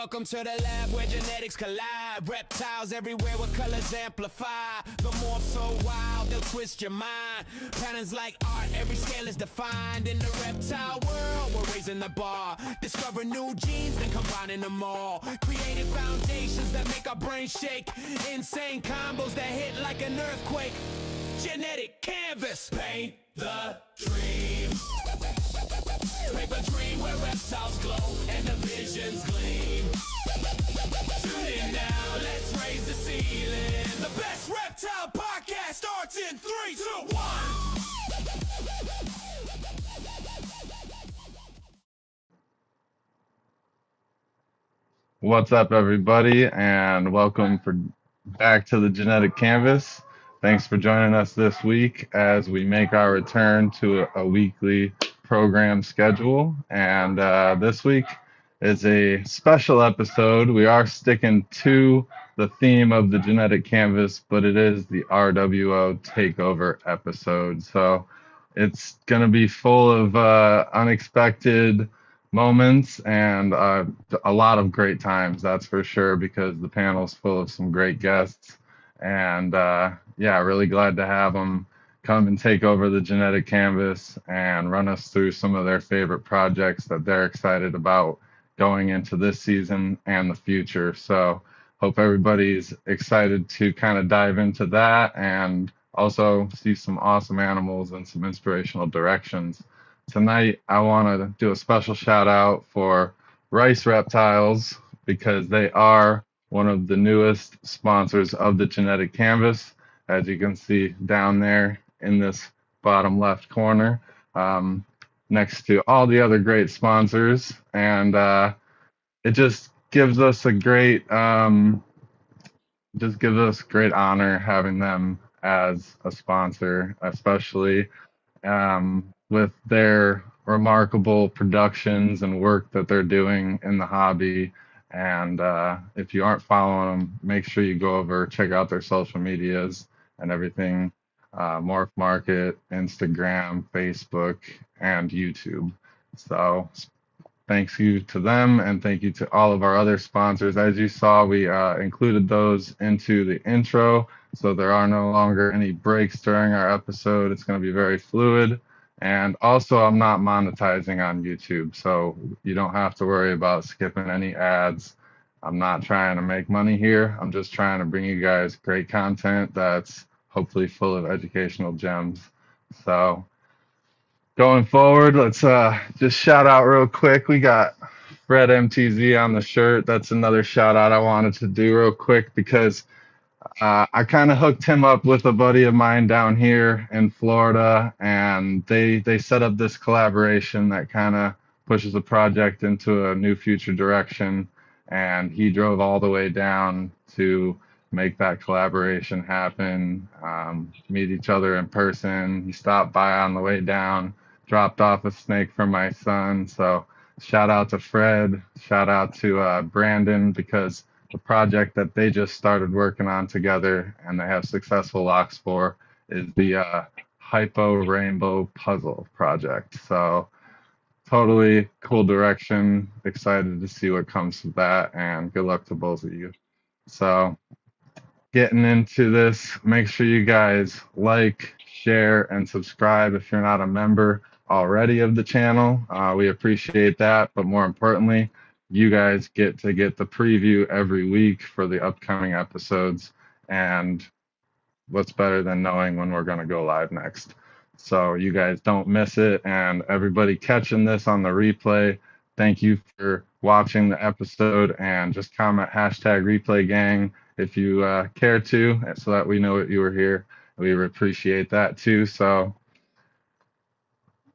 Welcome to the lab where genetics collide. Reptiles everywhere with colors amplify. The morph so wild, they'll twist your mind. Patterns like art, every scale is defined. In the reptile world, we're raising the bar. Discover new genes, then combining them all. Creating foundations that make our brains shake. Insane combos that hit like an earthquake. Genetic canvas, paint the dream. Make a dream where reptiles glow and the visions gleam. Tune in now, let's raise the ceiling. The best reptile podcast starts in 3, 2, 1. What's up, everybody, and welcome back to the Genetic Canvas. Thanks for joining us this week as we make our return to a weekly program schedule. And this week is a special episode. We are sticking to the theme of the Genetic Canvas, but it is the R.W.O Takeover episode. So it's going to be full of unexpected moments and a lot of great times, that's for sure, because the panel's full of some great guests. And really glad to have them come and take over the Genetic Canvas and run us through some of their favorite projects that they're excited about going into this season and the future. So hope everybody's excited to kind of dive into that and also see some awesome animals and some inspirational directions. Tonight, I want to do a special shout out for Rice Reptiles because they are one of the newest sponsors of the Genetic Canvas, as you can see down there in this bottom left corner, next to all the other great sponsors. And it just gives us a great, honor having them as a sponsor, especially with their remarkable productions and work that they're doing in the hobby. And if you aren't following them, make sure you go over, check out their social medias and everything, Morph Market, Instagram, Facebook, and YouTube. So thanks you to them, and thank you to all of our other sponsors. As you saw, we included those into the intro, so there are no longer any breaks during our episode. It's going to be very fluid. And also, I'm not monetizing on YouTube, so you don't have to worry about skipping any ads. I'm not trying to make money here. I'm just trying to bring you guys great content that's hopefully full of educational gems. So going forward, let's just shout out real quick. We got Fred MTZ on the shirt. That's another shout out I wanted to do real quick because I kind of hooked him up with a buddy of mine down here in Florida, and they set up this collaboration that kind of pushes the project into a new future direction. And he drove all the way down to make that collaboration happen, meet each other in person. He stopped by on the way down, dropped off a snake for my son. So shout out to Fred, shout out to Brandon, because the project that they just started working on together and they have successful locks for is the Hypo Rainbow Puzzle project. So totally cool direction. Excited to see what comes of that, and good luck to both of you. So getting into this, make sure you guys like, share, and subscribe if you're not a member already of the channel. We appreciate that, but more importantly, you guys get the preview every week for the upcoming episodes, and what's better than knowing when we're going to go live next? So you guys don't miss it, and everybody catching this on the replay, thank you for watching the episode, and just comment #ReplayGang if you care to, so that we know that you were here. We would appreciate that too. So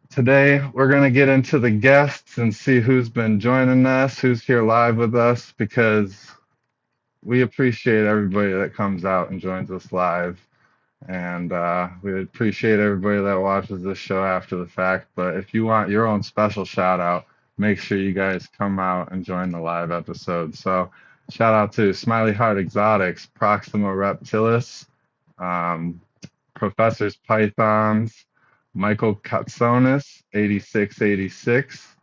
today, we're going to get into the guests and see who's been joining us, who's here live with us, because we appreciate everybody that comes out and joins us live. And we appreciate everybody that watches this show after the fact. But if you want your own special shout out, make sure you guys come out and join the live episode. So shout out to Smiley Heart Exotics, Proxima Reptilis, Professor's Pythons, Michael Katsonis, 8686,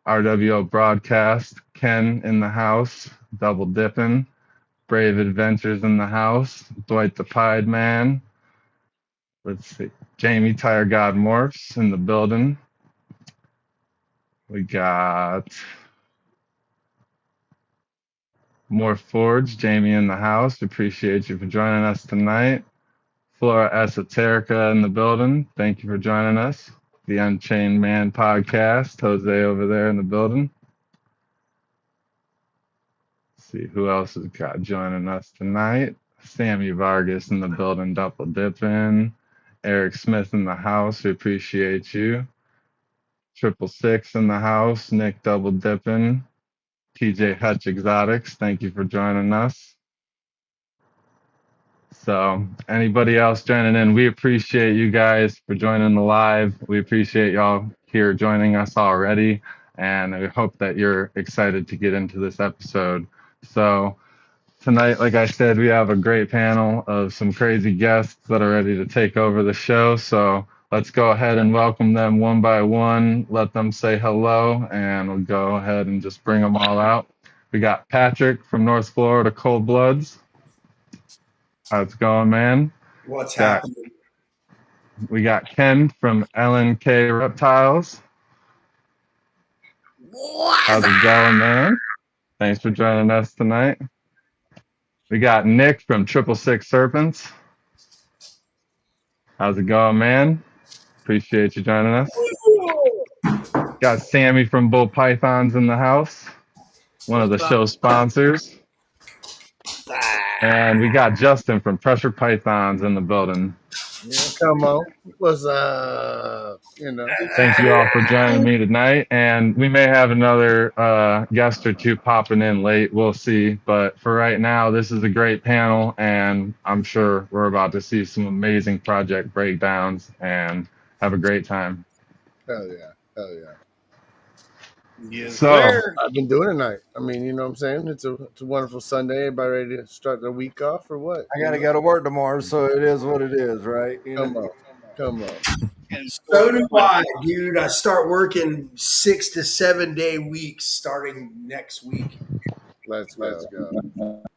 RWO Broadcast, Ken in the house, double dipping. Brave Adventures in the house, Dwight the Pied Man. Let's see, Jamie Tire God Morphs in the building. We got Morph Forge, Jamie in the house. Appreciate you for joining us tonight. Flora Esoterica in the building. Thank you for joining us. The Unchained Man podcast. Jose over there in the building. Let's see who else has got joining us tonight. Sammy Vargas in the building, double dipping. Eric Smith in the house. We appreciate you. 666 in the house. Nick double dipping. TJ Hutch Exotics. Thank you for joining us. So, anybody else joining in, we appreciate you guys for joining the live. We appreciate y'all here joining us already, and we hope that you're excited to get into this episode. So, tonight, like I said, we have a great panel of some crazy guests that are ready to take over the show. So, let's go ahead and welcome them one by one, let them say hello, and we'll go ahead and just bring them all out. We got Patrick from North Florida Cold Bloods. How's it going, man? What's happening? We got Ken from LNK Reptiles. How's it going, man? Thanks for joining us tonight. We got Nick from 666 Serpents. How's it going, man? Appreciate you joining us. Got Sammy from Bull Pythons in the house, one of the show sponsors. And we got Justin from Pressure Pythons in the building. Yeah, come on. What's up? Thank you all for joining me tonight. And we may have another guest or two popping in late. We'll see. But for right now, this is a great panel. And I'm sure we're about to see some amazing project breakdowns and have a great time. Hell yeah. Hell yeah. Yes, So, sir. I've been doing tonight. I mean, you know what I'm saying? It's a wonderful Sunday. Everybody ready to start the week off or what? I gotta go to work tomorrow, so it is what it is, right? You Come know? on. Come on. And so do I, dude. I start working 6 to 7 day weeks starting next week. Let's go.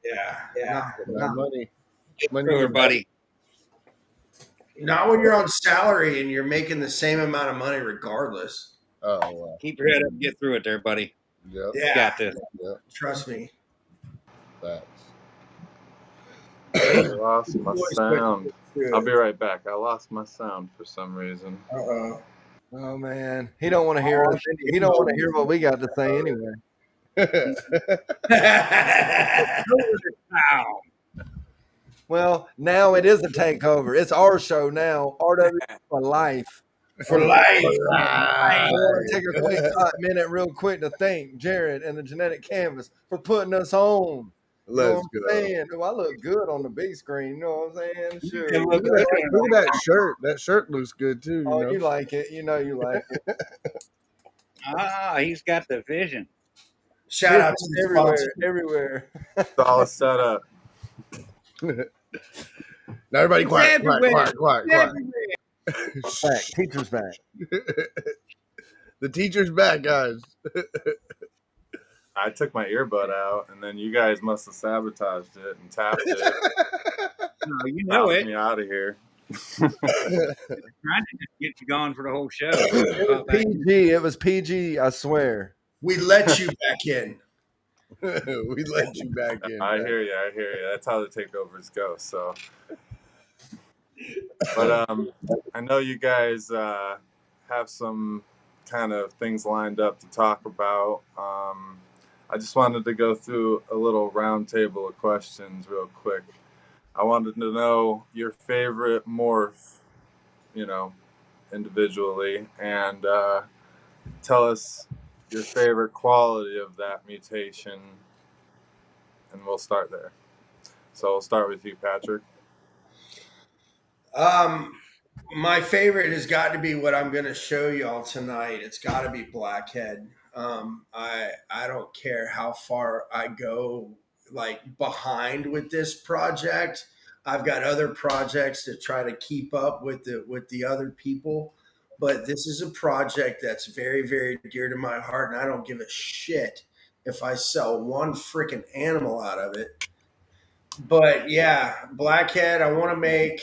Yeah. That money. Everybody, Not when you're on salary and you're making the same amount of money regardless. Oh, wow. keep your head up and get through it there, buddy. Yep. Yeah. Got this. Yep. Trust me. Facts. I lost my sound. I'll be right back. I lost my sound for some reason. Uh-oh. Oh man, he don't want to hear us. He don't want to hear what we got to say anyway. Well, now it is a takeover. It's our show now. RW for life. For life. I want to take a quick minute, real quick, to thank Jared and the Genetic Canvas for putting us on. Let's you know go. what I'm saying? Oh, I look good on the big screen. You know what I'm saying? Sure. Look at that shirt. That shirt looks good too. Oh, you like it. You know you like it. He's got the vision. Shout out to the sponsor. Everywhere. It's all set up. Now everybody quiet. Back. Teacher's back. The teacher's back, guys. I took my earbud out, and then you guys must have sabotaged it and tapped it. No, you know Knocked it. me out of here. Trying to just get you gone for the whole show. It was PG. It was PG, I swear. We let you back in. We let you back in. I hear you. That's how the takeovers go. So, but I know you guys have some kind of things lined up to talk about. I just wanted to go through a little round table of questions real quick. I wanted to know your favorite morph, individually, and tell us your favorite quality of that mutation, and we'll start there. So we'll start with you, Patrick. My favorite has got to be what I'm going to show y'all tonight. It's got to be Blackhead. I don't care how far I go behind with this project. I've got other projects to try to keep up with the other people, but this is a project that's very, very dear to my heart, and I don't give a shit if I sell one freaking animal out of it. But yeah, blackhead. I want to make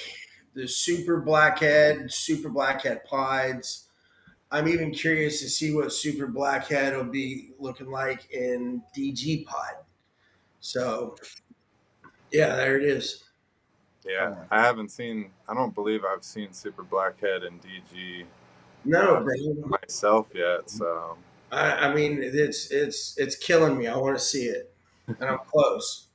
the super blackhead pieds. I'm even curious to see what super blackhead will be looking like in DG pod. So yeah, there it is. Yeah, I haven't seen. I don't believe I've seen Super Blackhead and DG No, bro. myself yet. So I mean, it's killing me. I want to see it, and I'm close.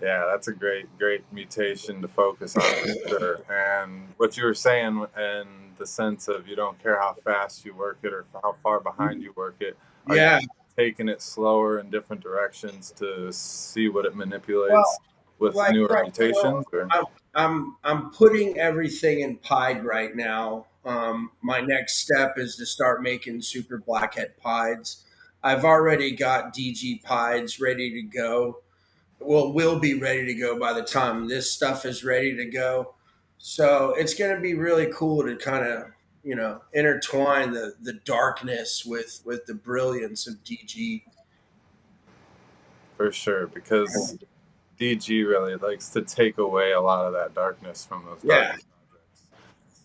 yeah, that's a great mutation to focus on for sure. And what you were saying, in the sense of you don't care how fast you work it or how far behind you work it. Are you Yeah. taking it slower in different directions to see what it Well, manipulates with like newer right now, mutations? Or I'm putting everything in pied right now. My next step is to start making super blackhead pieds. I've already got DG pieds ready to go. Well, will be ready to go by the time this stuff is ready to go. So it's going to be really cool to kind of intertwine the darkness with the brilliance of DG. for sure, because DG really likes to take away a lot of that darkness from those darker Yeah. projects.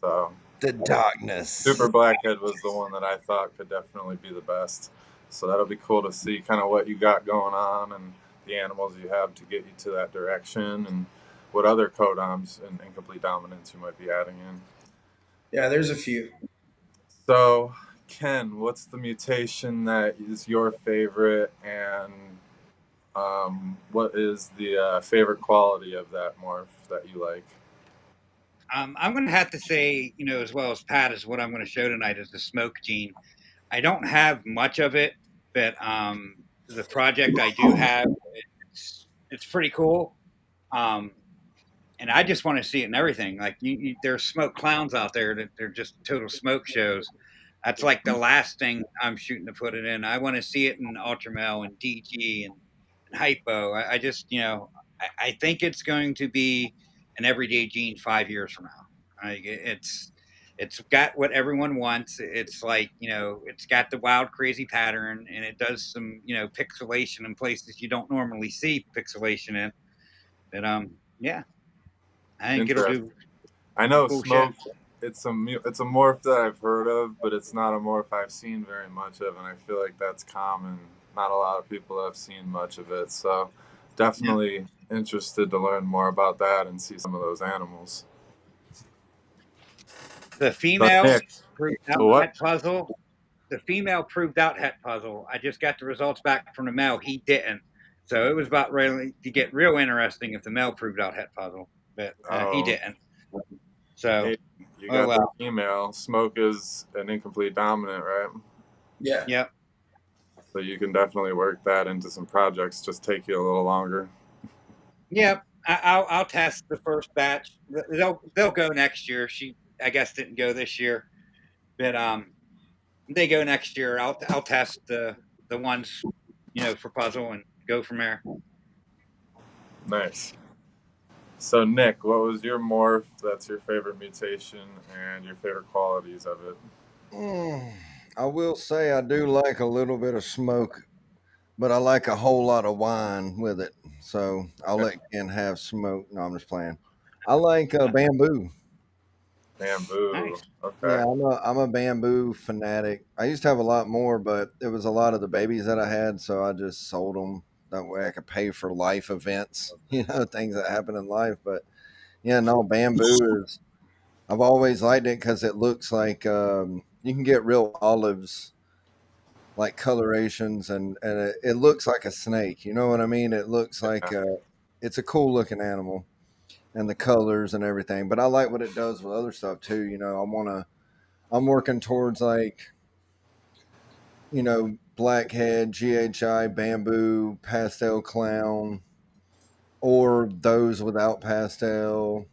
So The darkness. Super Blackhead was the one that I thought could definitely be the best. So that'll be cool to see kind of what you got going on and the animals you have to get you to that direction, and what other codoms and incomplete dominance you might be adding in. Yeah, there's a few. So, Ken, what's the mutation that is your favorite, and what is the favorite quality of that morph that you like? I'm going to have to say, as well as Pat, is what I'm going to show tonight is the smoke gene. I don't have much of it, but the project I do have, it's pretty cool. Um, and I just want to see it in everything. Like there's smoke clowns out there that they're just total smoke shows. That's like the last thing I'm shooting to put it in. I want to see it in Ultramel and DG and Hypo. I just, I think it's going to be an everyday gene 5 years from now. It's got what everyone wants. It's like, it's got the wild, crazy pattern, and it does some, pixelation in places you don't normally see pixelation in. But yeah, I think it'll Interesting. do I some know cool shit. smoke. It's a morph that I've heard of, but it's not a morph I've seen very much of, and I feel like that's common. Not a lot of people have seen much of it, so Yeah. definitely interested to learn more about that and see some of those animals. The But female Nick, proved so out what? het puzzle. The female proved out het puzzle. I just got the results back from the male. He didn't. So it was about really to get real interesting if the male proved out het puzzle, but he Oh, didn't. So, hey, you oh got the well. female. Smoke is an incomplete dominant, right? Yeah. Yep. So you can definitely work that into some projects. Just take you a little longer. Yep. I'll test the first batch. They'll go next year. She I guess didn't go this year, but they go next year. I'll test the ones for puzzle and go from there. Nice. So Nick, what was your morph that's your favorite mutation and your favorite qualities of it? I will say I do like a little bit of smoke, but I like a whole lot of wine with it. So I'll let Ken have smoke. No, I'm just playing. I like bamboo. Bamboo. Nice. Okay. Yeah, I'm a bamboo fanatic. I used to have a lot more, but it was a lot of the babies that I had, so I just sold them. That way I could pay for life events, things that happen in life. But yeah, no, bamboo is. I've always liked it because it looks like you can get real olives, like colorations, and it looks like a snake. You know what I mean? It looks like Yeah. it's a cool looking animal, and the colors and everything. But I like what it does with other stuff too. I'm working towards like blackhead, GHI, bamboo, pastel clown, or those without pastel.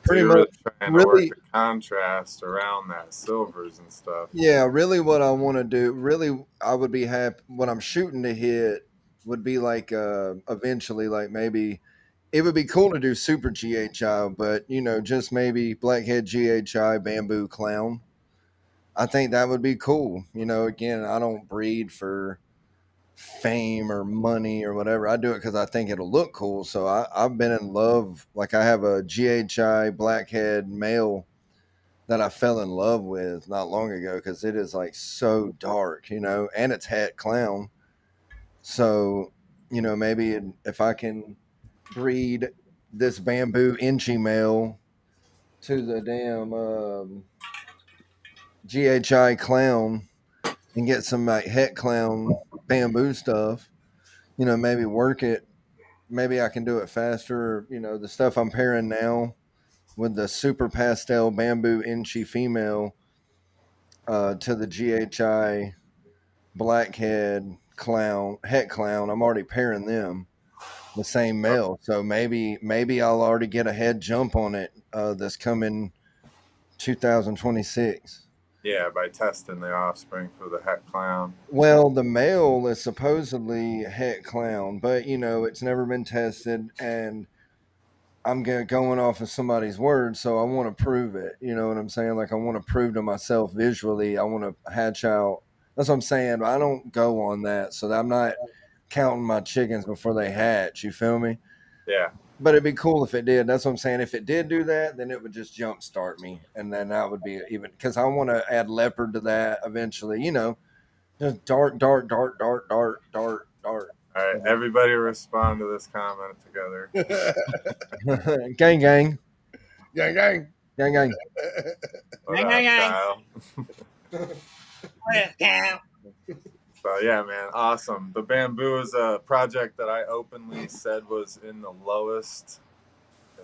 So Pretty you're much, really trying to work really, the contrast around that silvers and stuff. yeah, really what I want to do, really, I would be happy. What I'm shooting to hit would be like eventually, like maybe it would be cool to do super GHI, but just maybe blackhead GHI, bamboo clown. I think that would be cool. Again, I don't breed for fame or money or whatever. I do it because I think it'll look cool. So I've been in love. Like I have a GHI blackhead male that I fell in love with not long ago because it is like so dark, you know, and it's het clown. So, you know, maybe if I can breed this bamboo inchy male to the damn GHI clown and get some like het clown bamboo stuff, you know, maybe work it. Maybe I can do it faster. You know, the stuff I'm pairing now with the super pastel bamboo inchy female to the GHI blackhead clown, het clown. I'm already pairing them the same male. So maybe I'll already get a head jump on it this coming 2026. Yeah, by testing the offspring for the het clown. Well, the male is supposedly het clown, but you know it's never been tested, and I'm going off of somebody's word, so I want to prove it. You know what I'm saying? Like I want to prove to myself visually. I want to hatch out. That's what I'm saying. I don't go on that, so that I'm not counting my chickens before they hatch. You feel me? Yeah. But it'd be cool if it did. That's what I'm saying. If it did do that, then it would just jumpstart me, and then that would be even because I want to add leopard to that eventually. You know, just dart, dart, dart, dart, dart, dart, dart. All right, everybody respond to this comment together. Gang, gang, Gang, gang. gang, gang. What up, Kyle? So yeah, man, awesome. The bamboo is a project that I openly said was in the lowest,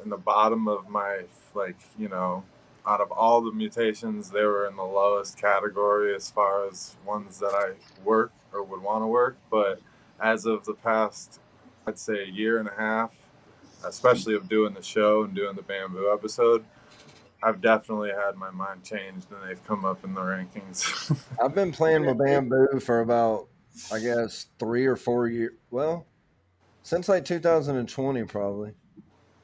in the bottom of my, like, you know, out of all the mutations, they were in the lowest category as far as ones that I work or would want to work. But as of the past, I'd say a year and a half, especially of doing the show and doing the bamboo episode, I've definitely had my mind changed and they've come up in the rankings. I've been playing with bamboo for about, I guess, 3 or 4 years. Well, since like 2020, probably.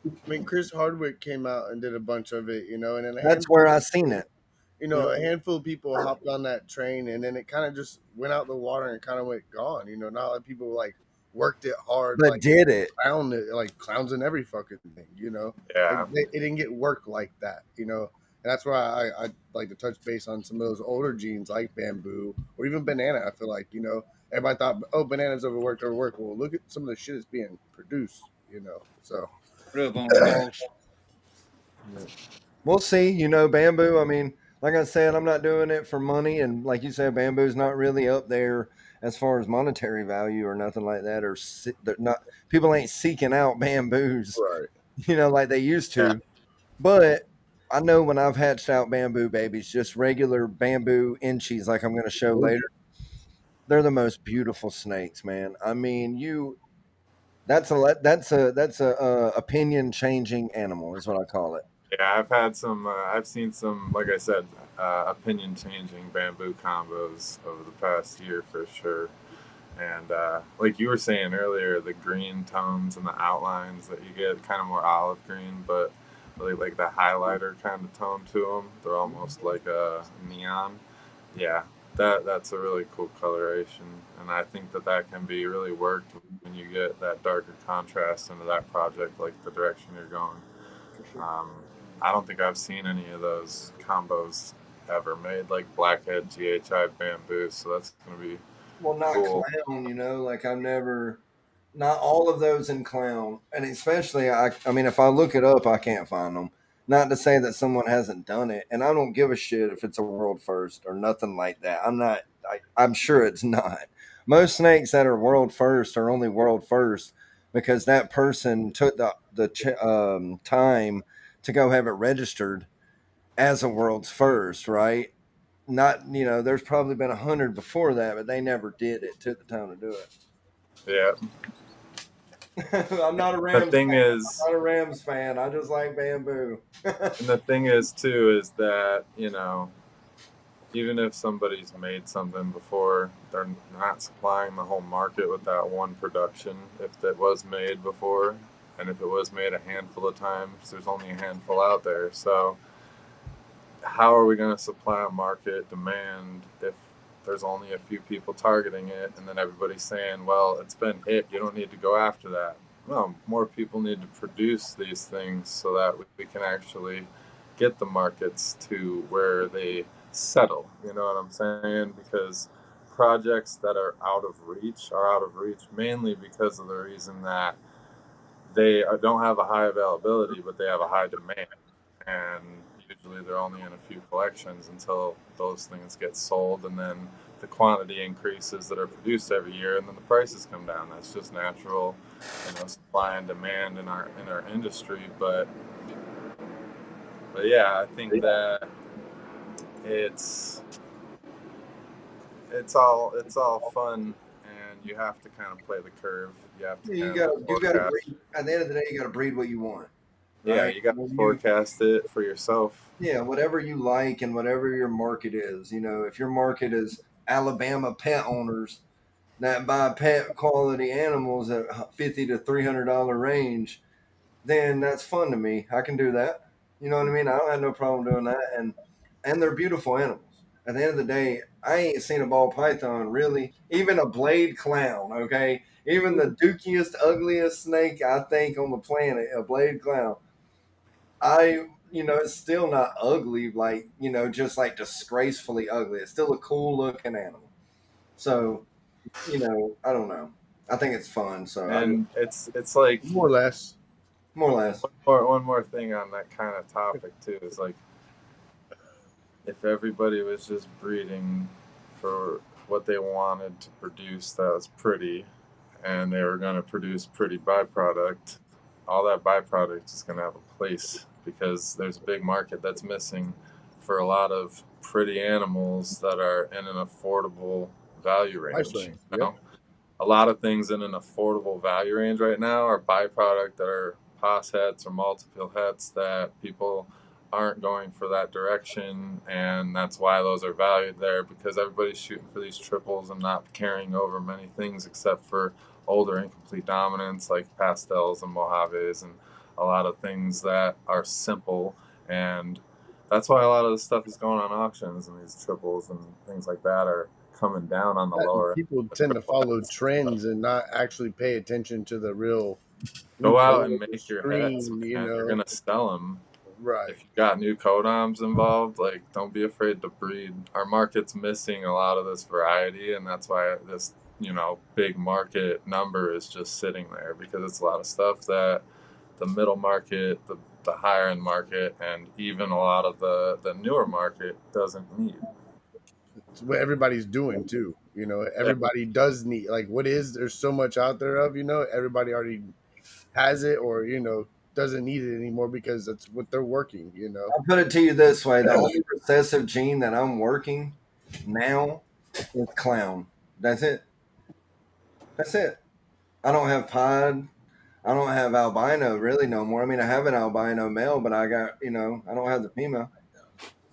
I mean, Chris Hardwick came out and did a bunch of it, you know, and then That's where I seen it. you know, a handful of people hopped on that train, and then it kind of just went out the water and kind of went gone. You know, not a lot of people like worked it hard, But like did it? clowned it, like clowns in every fucking thing. You know, Yeah. like, it didn't get work like that. You know, and that's why I like to touch base on some of those older genes like bamboo or even banana. I feel like, you know, everybody thought, oh, banana's overworked. Well, look at some of the shit that's being produced. You know, so Real vulnerable. We'll see. You know, bamboo. I mean, like I said, I'm not doing it for money, and like you said, bamboo's not really up there as far as monetary value or nothing like that. Or they're not people ain't seeking out bamboos, right. you know, like they used to. Yeah. But I know when I've hatched out bamboo babies, just regular bamboo inchies, like I'm going to show later, they're the most beautiful snakes, man. I mean, that's a opinion changing animal is what I call it. Yeah, I've had some, I've seen some, like I said, opinion changing bamboo combos over the past year for sure. And like you were saying earlier, the green tones and the outlines that you get, kind of more olive green, but really like the highlighter kind of tone to them. They're almost like a neon. Yeah, that's a really cool coloration. And I think that can be really worked when you get that darker contrast into that project, like the direction you're going. I don't think I've seen any of those combos ever made, like blackhead GHI bamboo. So that's going to be Well, not cool. clown, you know, like I've never, not all of those in clown. And especially, I mean, if I look it up, I can't find them. Not to say that someone hasn't done it. And I don't give a shit if it's a world first or nothing like that. I'm sure it's not. Most snakes that are world first are only world first because that person took the time to go have it registered as a world's first, right? Not, you know, there's probably been 100 before that, but they never did it, took the time to do Yeah. it. I'm not a The Rams thing fan. is, I'm not a Rams fan. I just like bamboo. and the thing is too, is that, you know, even if somebody's made something before, they're not supplying the whole market with that one production. If that was made before, and if it was made a handful of times, there's only a handful out there. So how are we going to supply a market demand if there's only a few people targeting it, and then everybody's saying, well, it's been hit, you don't need to go after that. No, more people need to produce these things so that we can actually get the markets to where they settle. You know what I'm saying? Because projects that are out of reach are out of reach mainly because of the reason that they don't have a high availability, but they have a high demand. And usually they're only in a few collections until those things get sold, and then the quantity increases that are produced every year, and then the prices come down. That's just natural, supply and demand in our industry. But yeah, I think that it's it's all fun, and you have to kind of play the curve. You have to Yeah, kind of you got to forecast. breed. At the end of the day, you got to breed what you want, Yeah, right? you got to forecast it for yourself. Yeah, whatever you like and whatever your market is. If your market is Alabama pet owners that buy pet quality animals at $50 to $300 range, then that's fun to me. I can do that. You know what I mean? I don't have no problem doing that, and they're beautiful animals. At the end of the day, I ain't seen a ball python really, even a blade clown. Okay, even the dookiest, ugliest snake I think on the planet, a blade clown. It's still not ugly, like just like disgracefully ugly. It's still a cool looking animal. So I don't know. I think it's fun. So I just And it's like More or less. more or less. one more thing on that kind of topic too is like if everybody was just breeding for what they wanted to produce that was pretty, and they were going to produce pretty byproduct, all that byproduct is going to have a place because there's a big market that's missing for a lot of pretty animals that are in an affordable value Price range. range. You Yep. know? A lot of things in an affordable value range right now are byproduct that are pos hets or multiple hets that people aren't going for that direction, and that's why those are valued there because everybody's shooting for these triples and not carrying over many things except for older incomplete dominants like pastels and mojaves and a lot of things that are simple, and that's why a lot of this stuff is going on auctions, and these triples and things like that are coming down on the lower end. People tend to follow trends and not actually pay attention to the real new Go out color, and the make your hets, stream, man. You're gonna sell them. Right. If you got new codoms involved, like don't be afraid to breed. Our market's missing a lot of this variety, and that's why this big market number is just sitting there because it's a lot of stuff that the middle market, the higher end market, and even a lot of the newer market doesn't need. It's what everybody's doing too. Everybody does need, like, there's so much out there of, everybody already has it, or, doesn't need it anymore because that's what they're working. I'll put it to you this way: the only recessive gene that I'm working now is clown. That's it. That's it. I don't have pod. I don't have albino really no more. I mean, I have an albino male, but I got I don't have the female.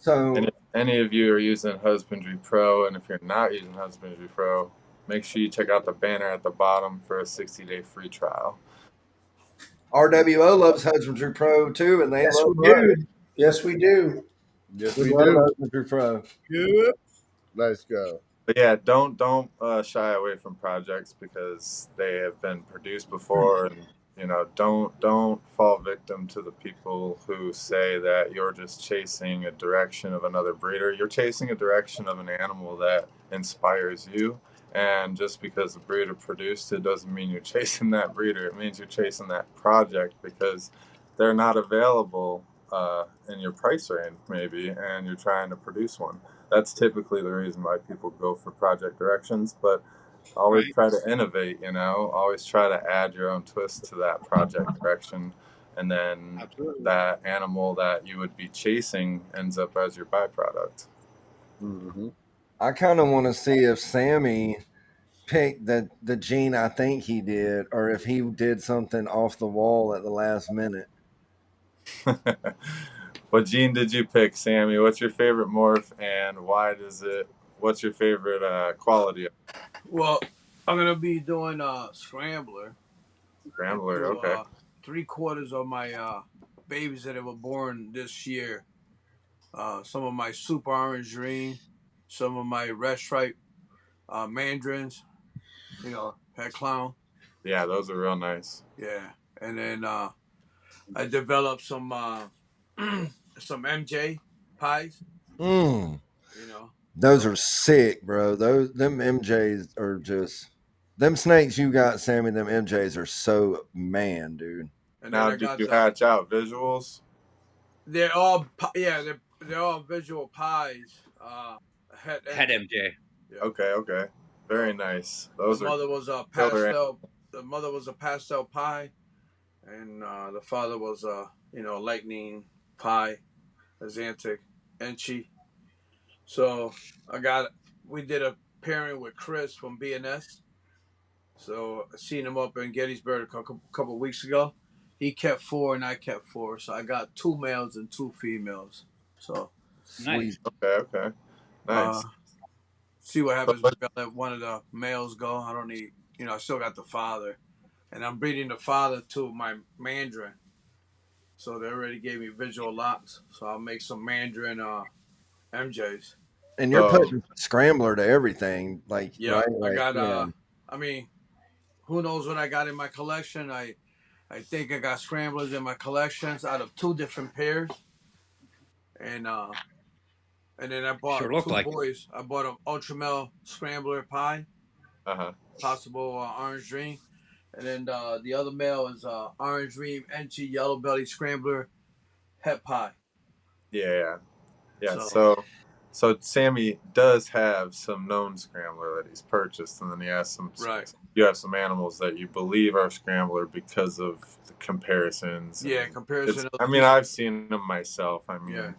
And So if any of you are using Husbandry Pro, and if you're not using Husbandry Pro, make sure you check out the banner at the bottom for a 60-day free trial. RWO loves Husbandry Pro too, and they Yes, love we us. do. Yes, we do. Yes, We we love do. Husbandry Pro. Good. Let's go. But yeah, don't shy away from projects because they have been produced before, and don't fall victim to the people who say that you're just chasing a direction of another breeder. You're chasing a direction of an animal that inspires you, and just because the breeder produced it doesn't mean you're chasing that breeder. It means you're chasing that project because they're not available in your price range maybe, and you're trying to produce one. That's typically the reason why people go for project directions, but always Right. try to innovate, always try to add your own twist to that project direction, and then Absolutely. that animal that you would be chasing ends up as your byproduct. Mm-hmm. I kind of want to see if Sammy picked the gene I think he did, or if he did something off the wall at the last minute. What gene did you pick, Sammy? What's your favorite morph, and why does it? What's your favorite quality of Well, I'm gonna be doing scrambler Scrambler? to Okay. 3/4 of my babies that were born this year. Some of my super orange green, some of my red stripe mandarins, head clown. Yeah, those are real nice. Yeah, and then I developed some some MJ pies. Mm, You know, those so are sick, bro. Them MJs are just them snakes you got, Sammy. Them MJs are so man, dude. and then Now, I did got you hatch out visuals? they're all they're all visual pies. Head MJ. Yeah. Okay. Very So nice. the Those are mother was a killer. pastel. The mother was a pastel pie, and the father was a lightning pie, Azantic, Enchi. So we did a pairing with Chris from BNS. So I seen him up in Gettysburg a couple of weeks ago. He kept 4 and I kept 4. So I got 2 males and 2 females. So Sweet. Nice. Okay. uh, Nice. see what So, happens. Maybe I'll let one of the males go. I don't need, I still got the father. And I'm breeding the father to my mandarin. So they already gave me visual locks. So I'll make some mandarin MJs. And you're so putting scrambler to everything, like Yeah, right? I Like got yeah. I mean, who knows what I got in my collection? I think I got scramblers in my collections out of 2 different pairs. And then I Sure bought look 2 like it. boys. I bought an Ultramel scrambler pie, uh-huh. possible orange dream. And then the other male is orange dream, Enchi, yellow belly scrambler, het pie. Yeah. So So Sammy does have some known scrambler that he's purchased, and then he has some. right, You have some animals that you believe are scrambler because of the comparisons. yeah, And comparison of I mean, I've seen them myself. I yeah,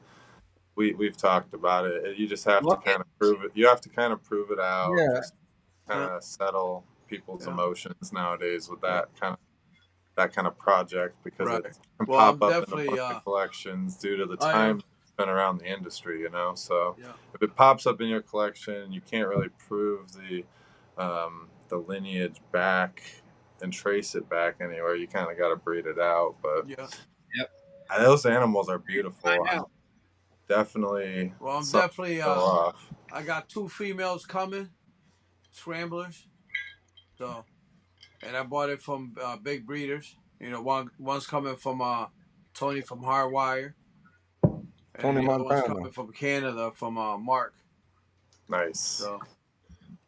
mean, we've talked about it. You just have to Well, kind of prove it. You have to kind of prove it out. yeah. Just kind yeah, of settle people's yeah, emotions nowadays with yeah, that kind of project because right. it can Well, pop I'm up in a definitely bunch of collections due to the I time am it's been around the industry, So yeah, if it pops up in your collection, you can't really prove the lineage back and trace it back anywhere. You kind of got to breed it out, but yeah. Yep. those animals are beautiful. Find out. Definitely Well, I'm something definitely to show off. I got 2 females coming, scramblers. So, and I bought it from big breeders. One's coming from Tony from Hardwire, and then Tony the other one's Montana. coming from Canada from Mark. Nice. So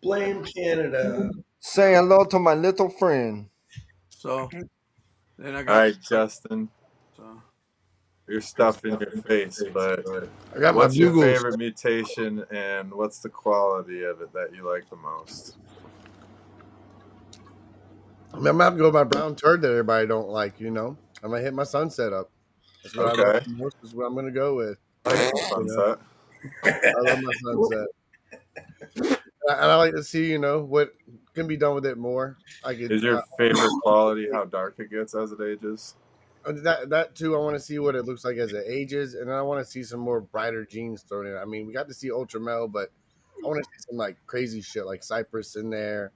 Blame Canada. Say hello to my little friend. then I All got right, Justin, so you're stuffing your face, but I got my what's your bugles. favorite mutation and what's the quality of it that you like the most? I mean, I'm gonna have to go with my brown turd that everybody don't like. I'm gonna hit my sunset up. That's what I love Okay. the most. Is what I'm gonna go with. Sunset. I love my sunset, and I like to see what can be done with it more. I could Is your favorite quality how dark it gets as it ages? that too. I want to see what it looks like as it ages, and then I want to see some more brighter genes thrown in. I mean, we got to see Ultramel, but I want to see some like crazy shit like Cypress in there,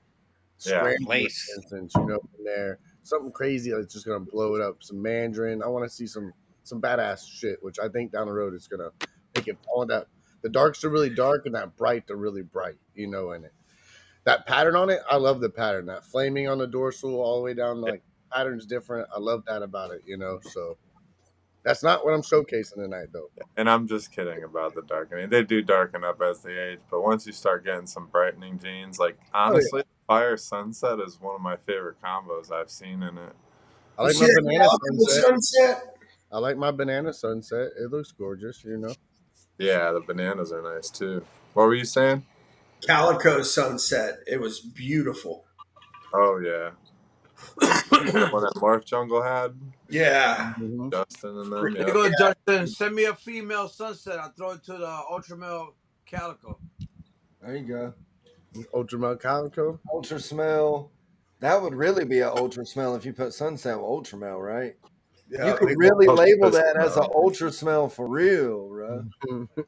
Yeah. Scrambler, Lace. for instance, in there, something crazy that's just gonna blow it up. Some Mandarin. I want to see some badass shit, which I think down the road is gonna make it. I want that the darks are really dark and that bright are really bright. In it. That pattern on it, I love the pattern. That flaming on the dorsal all the way down, like pattern's different. I love that about it. So that's not what I'm showcasing tonight, though. And I'm just kidding about the darkening. They do darken up as they age, but once you start getting some brightening genes, like honestly, Fire Sunset is one of my favorite combos I've seen in it. I like You my see that banana Calico sunset. sunset? I like my banana sunset. It looks gorgeous. Yeah, the bananas are nice too. What were you saying? Calico sunset. It was beautiful. Oh yeah, the one that Morph Jungle had, Yeah. Mm-hmm. Justin and them. there you Yeah. go, Justin. Send me a female sunset. I'll throw it to the Ultramel Calico. There you go. Ultramel Calico. Ultra smell. That would really be an ultra smell if you put sunset with ultra smell, right? Yeah, You could like, really Ultra label that as an smell. ultra smell for real, bro. mm-hmm.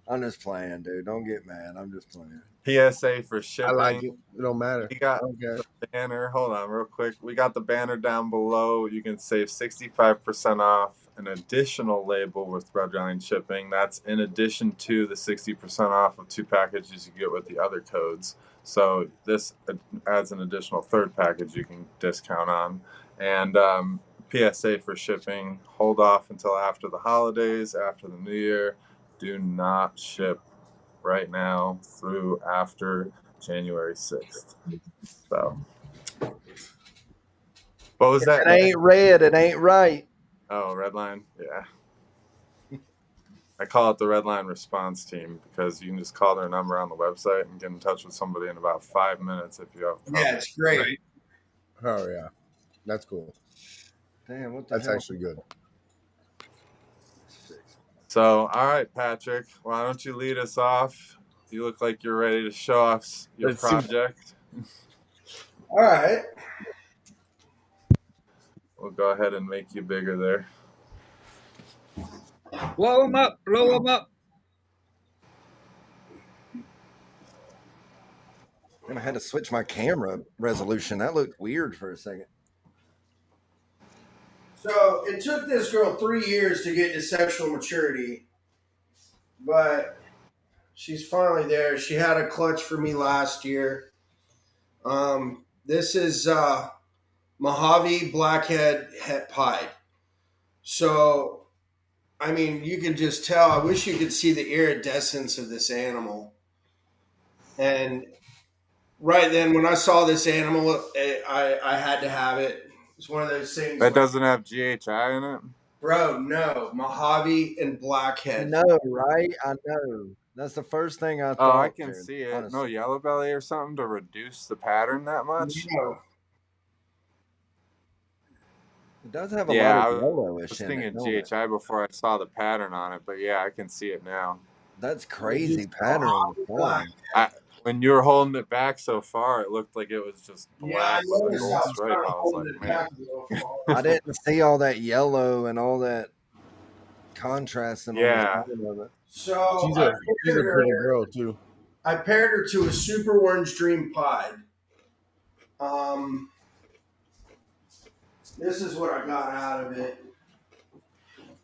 I'm just playing, dude. Don't get mad. I'm just playing. PSA for I shipping. like it. It don't matter. We I got don't care. the banner. Hold on, real quick. We got the banner down below. You can save 65% off, an additional label with Redline shipping. That's in addition to the 60% off of 2 packages you get with the other codes. So this adds an additional 3rd package you can discount on. And PSA for shipping, hold off until after the holidays, after the new year. Do not ship right now through after January 6th. So, what was that? It ain't red. It ain't right. Oh, Redline? Yeah. I call it the Redline Response Team because you can just call their number on the website and get in touch with somebody in about 5 minutes if you have problems. Yeah, it's great. Right. Oh yeah, that's cool. Damn, what the That's hell? actually good. So, all right, Patrick, why don't you lead us off? You look like you're ready to show us your Let's see. project. All right. We'll go ahead and make you bigger there. Blow them up. Blow them up. And I had to switch my camera resolution. That looked weird for a second. So it took this girl 3 years to get to sexual maturity, but she's finally there. She had a clutch for me last year. This is Mojave Blackhead Het Pied. So, I mean, you can just tell. I wish you could see the iridescence of this animal. And right then, when I saw this animal, I had to have it. It's one of those things. That doesn't have GHI in it? Bro, no. Mojave and Blackhead. No, right? I know. That's the first thing I thought. Oh, I can Jared, see it. honestly. No yellow belly or something to reduce the pattern that much? No. It does have a Yeah, lot I of yellowish was in thinking it, don't it? GHI before I saw the pattern on it, but yeah, I can see it now. That's crazy pattern. Black. When you were holding it back so far, it looked like it was just Yeah, I black with a noticed gold I was stripe. kind of I was holding like, it man. back a little far. I didn't see all that yellow and all that contrasting Yeah. on the side of it. So She's a pretty girl too. I paired her to a super orange dream pied. This is what I got out of it.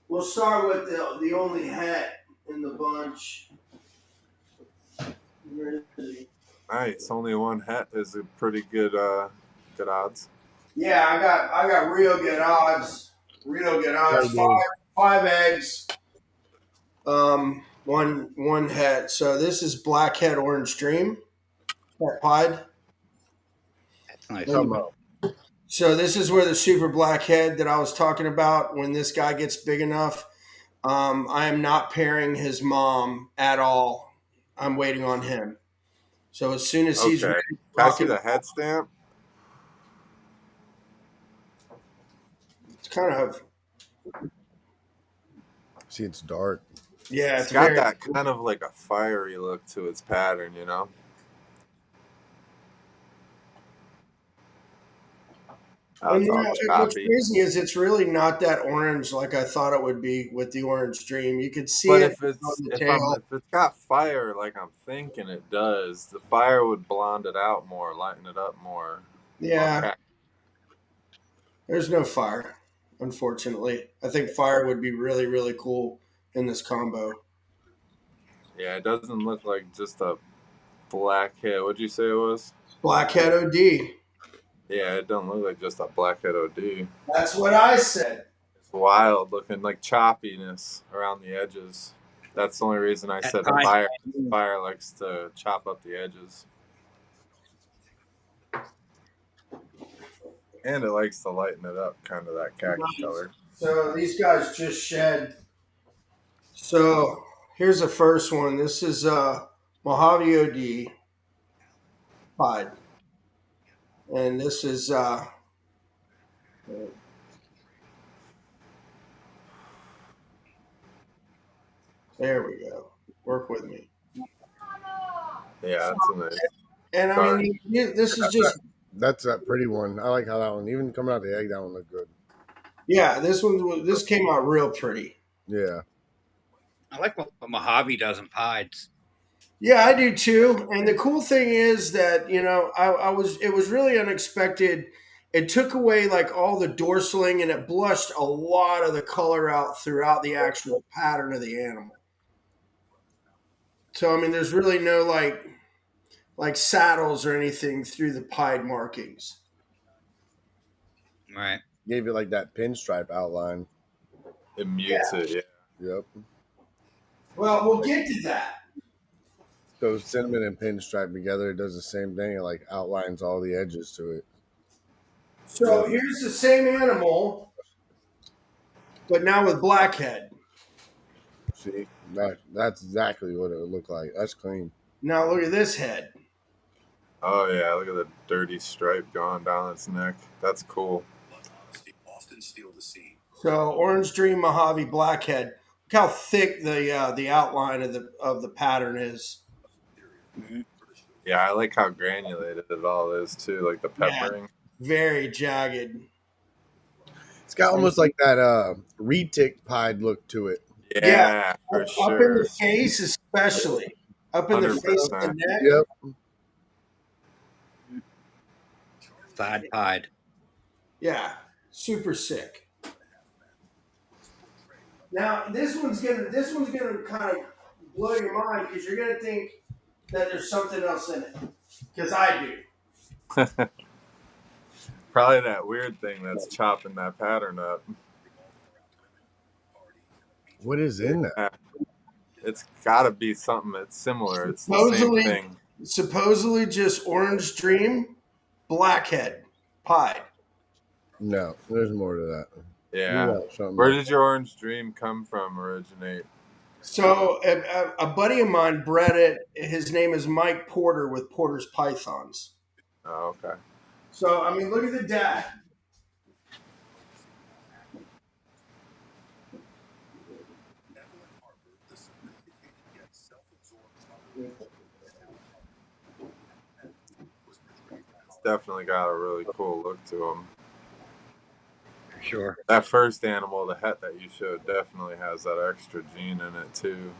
We'll start with the only het in the bunch. Where is he? Nice. Only one het is a pretty good good odds. Yeah, I got real good odds. Real good odds. Five eggs. One het. So this is Blackhead Orange Dream. Het pied. That's nice. So this is where the super blackhead that I was talking about, when this guy gets big enough, I am not pairing his mom at all. I'm waiting on him. So as soon as he's Okay. ready, Can I see the head stamp? it's kind of, See, it's dark. yeah, It's got that kind of like a fiery look to its pattern, you know? Oh, And it's you all know, what's choppy. crazy is it's really not that orange like I thought it would be with the Orange Dream. You could see But it if on the tail. if it's got fire like I'm thinking it does, the fire would blonde it out more, lighten it up more. Yeah, Okay. there's no fire, unfortunately. I think fire would be really, really cool in this combo. Yeah, it doesn't look like just a black head. What'd you say it was? Blackhead OD. Yeah, it don't look like just a blackhead OD. That's what I said. It's wild looking, like choppiness around the edges. That's the only reason I said Right. fire. Fire likes to chop up the edges. And it likes to lighten it up, kind of that khaki color. So these guys just shed. So here's the first one. This is Mojave OD pied. And this is there we go. Work with me. Yeah, that's a nice. And I mean, this is just, That's that pretty one. I like how that one, even coming out the egg, that one looked good. yeah, this came out real pretty. Yeah. I like what Mojave does in pieds. Yeah, I do too. And the cool thing is that, you know, it was really unexpected. it took away like all the dorsaling and it blushed a lot of the color out throughout the actual pattern of the animal. So I mean, there's really no like saddles or anything through the pied markings. Right. Gave it like that pinstripe outline. It mutes it, yeah. Yep. Well, we'll get to that. So cinnamon and pinstripe together, it does the same thing. It like outlines all the edges to it. So here's the same animal, but now with blackhead. See, that's exactly what it would look like. That's clean. Now look at this head. Oh yeah, look at the dirty stripe going down its neck. That's cool. So Orange Dream Mojave Blackhead. Look how thick the outline of the pattern is. Mm-hmm. Yeah, I like how granulated it all is too, like the peppering. Yeah, very jagged. It's got almost like that retic pied look to it. Yeah, for up sure. in the face, especially up in the face 100%. and neck. Yep. Side pied. Yeah, super sick. Now this one's gonna kind of blow your mind because you're gonna think that there's something else in it. Because I do. Probably that weird thing that's chopping that pattern up. What is in that? Yeah. It's got to be something that's similar. It's the same thing. Supposedly just Orange Dream, Blackhead, Pied. No, there's more to that. Yeah. Where did your Orange Dream come from, originate? So a buddy of mine bred it. His name is Mike Porter with Porter's Pythons. Oh, okay. So, I mean, look at the dad. It's definitely got a really cool look to him. Sure. That first animal, the het that you showed, definitely has that extra gene in it too.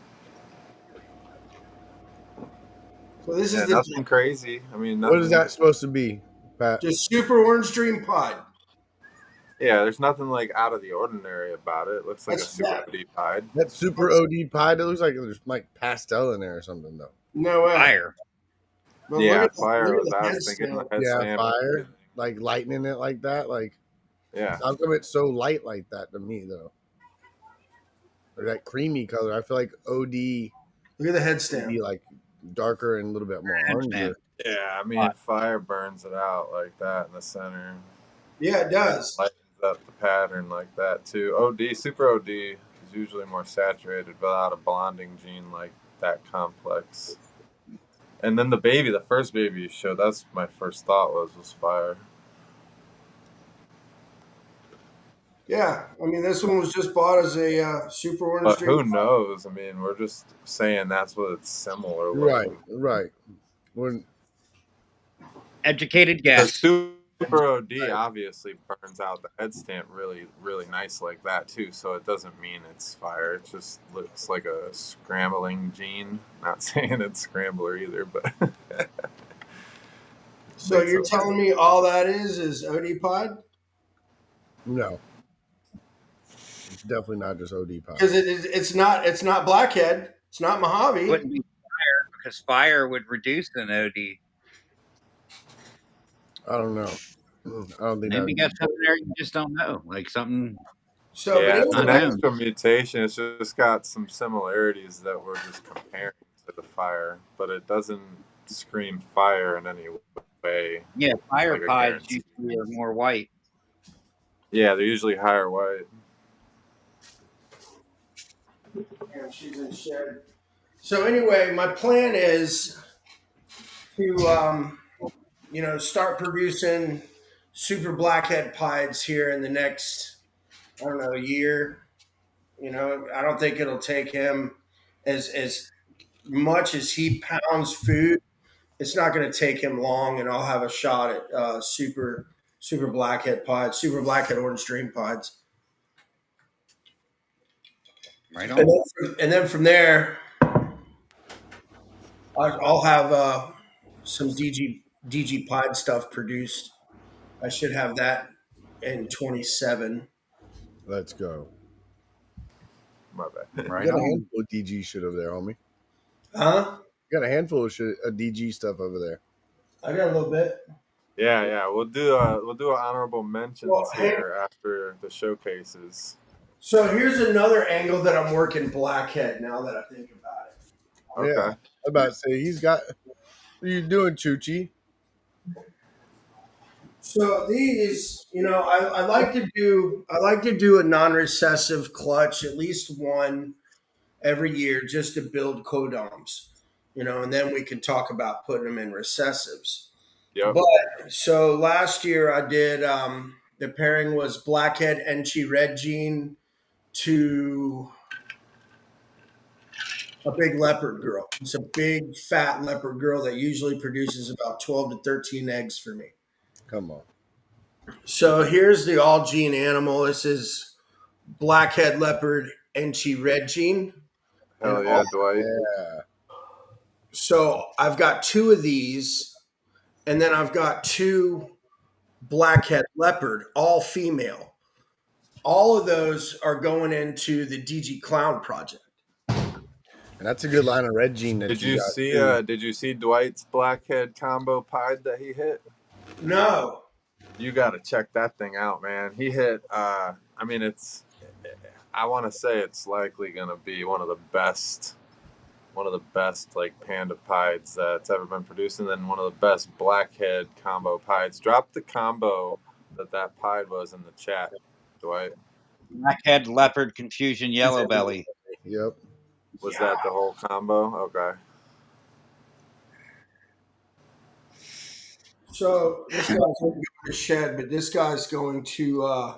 So this is nothing crazy. I mean, what is that supposed to be, Pat? Just Super Orange Dream Pied. Yeah, there's nothing like out of the ordinary about it. It looks like a super OD pied. That super OD pied. It looks like there's like pastel in there or something though. No way. Fire. But yeah, fire was I was thinking the head yeah, stamp. fire. Like lightning it like that. Like yeah. How come it's so light like that to me though? Or that creamy color. I feel like OD. Look at the head stamp. Be like darker and a little bit more orange. Yeah, I mean fire burns it out like that in the center. Yeah, it does. Lightens up the pattern like that too. OD, super OD is usually more saturated without a blonding gene like that complex. And then the first baby you showed, that's my first thought was fire. Yeah, I mean, this one was just bought as a Super Orange But Dream. who knows? I mean, we're just saying that's what it's similar with. Right. When educated guess. Super OD obviously burns out the head stamp really, really nice like that too. So it doesn't mean it's fire. It just looks like a scrambling gene. Not saying it's scrambler either, but. So you're telling me all that is OD Pied? No. It's definitely not just OD Pied. Because it's not Blackhead. It's not Mojave. It wouldn't be fire because fire would reduce an OD. I don't know. I don't think maybe you got something there you just don't know, like something. So yeah, it's an extra mutation. It's just got some similarities that we're just comparing to the fire, but it doesn't scream fire in any way. Yeah, fire pies usually are more white. Yeah, they're usually higher white. Yeah, she's in shed. So anyway, my plan is to start producing super blackhead pieds here in the next, I don't know, year. You know, I don't think it'll take him as much as he pounds food. It's not going to take him long, and I'll have a shot at super blackhead pieds, super blackhead orange dream pieds. Right on. And then from there, I'll have some DG pied stuff produced I should have that in 27. Let's go. My bad. Right You got a on. handful of DG shit over there, homie. Huh? You got a handful of shit, DG stuff over there. I got a little bit. Yeah. We'll do honorable Well, mentions hey, here after the showcases. so here's another angle that I'm working blackhead now that I think about it. Yeah, I Okay. was about to say he's got. What are you doing, Chuchi? So these, I like to do a non-recessive clutch, at least one every year, just to build codoms, and then we can talk about putting them in recessives. Yep. But so last year I did the pairing was blackhead Enchi red gene to a big leopard girl. It's a big fat leopard girl that usually produces about 12 to 13 eggs for me. Come on. So here's the all gene animal. This is blackhead leopard Enchi red gene. And Hell all, yeah, Dwight. Yeah. so I've got two of these, and then I've got two blackhead leopard, all female. All of those are going into the DG Clown project. And that's a good line of red gene that Did you you got see too. did you see Dwight's blackhead combo pied that he hit? No. You gotta check that thing out, man. He hit I mean I wanna say it's likely gonna be one of the best like panda pieds that's ever been produced, and then one of the best blackhead combo pieds. Drop the combo that pied was in the chat, Dwight. Blackhead, leopard, confusion, yellow belly. Yep. Was that the whole combo? Okay. So this guy's going to go to the shed, but this guy's going to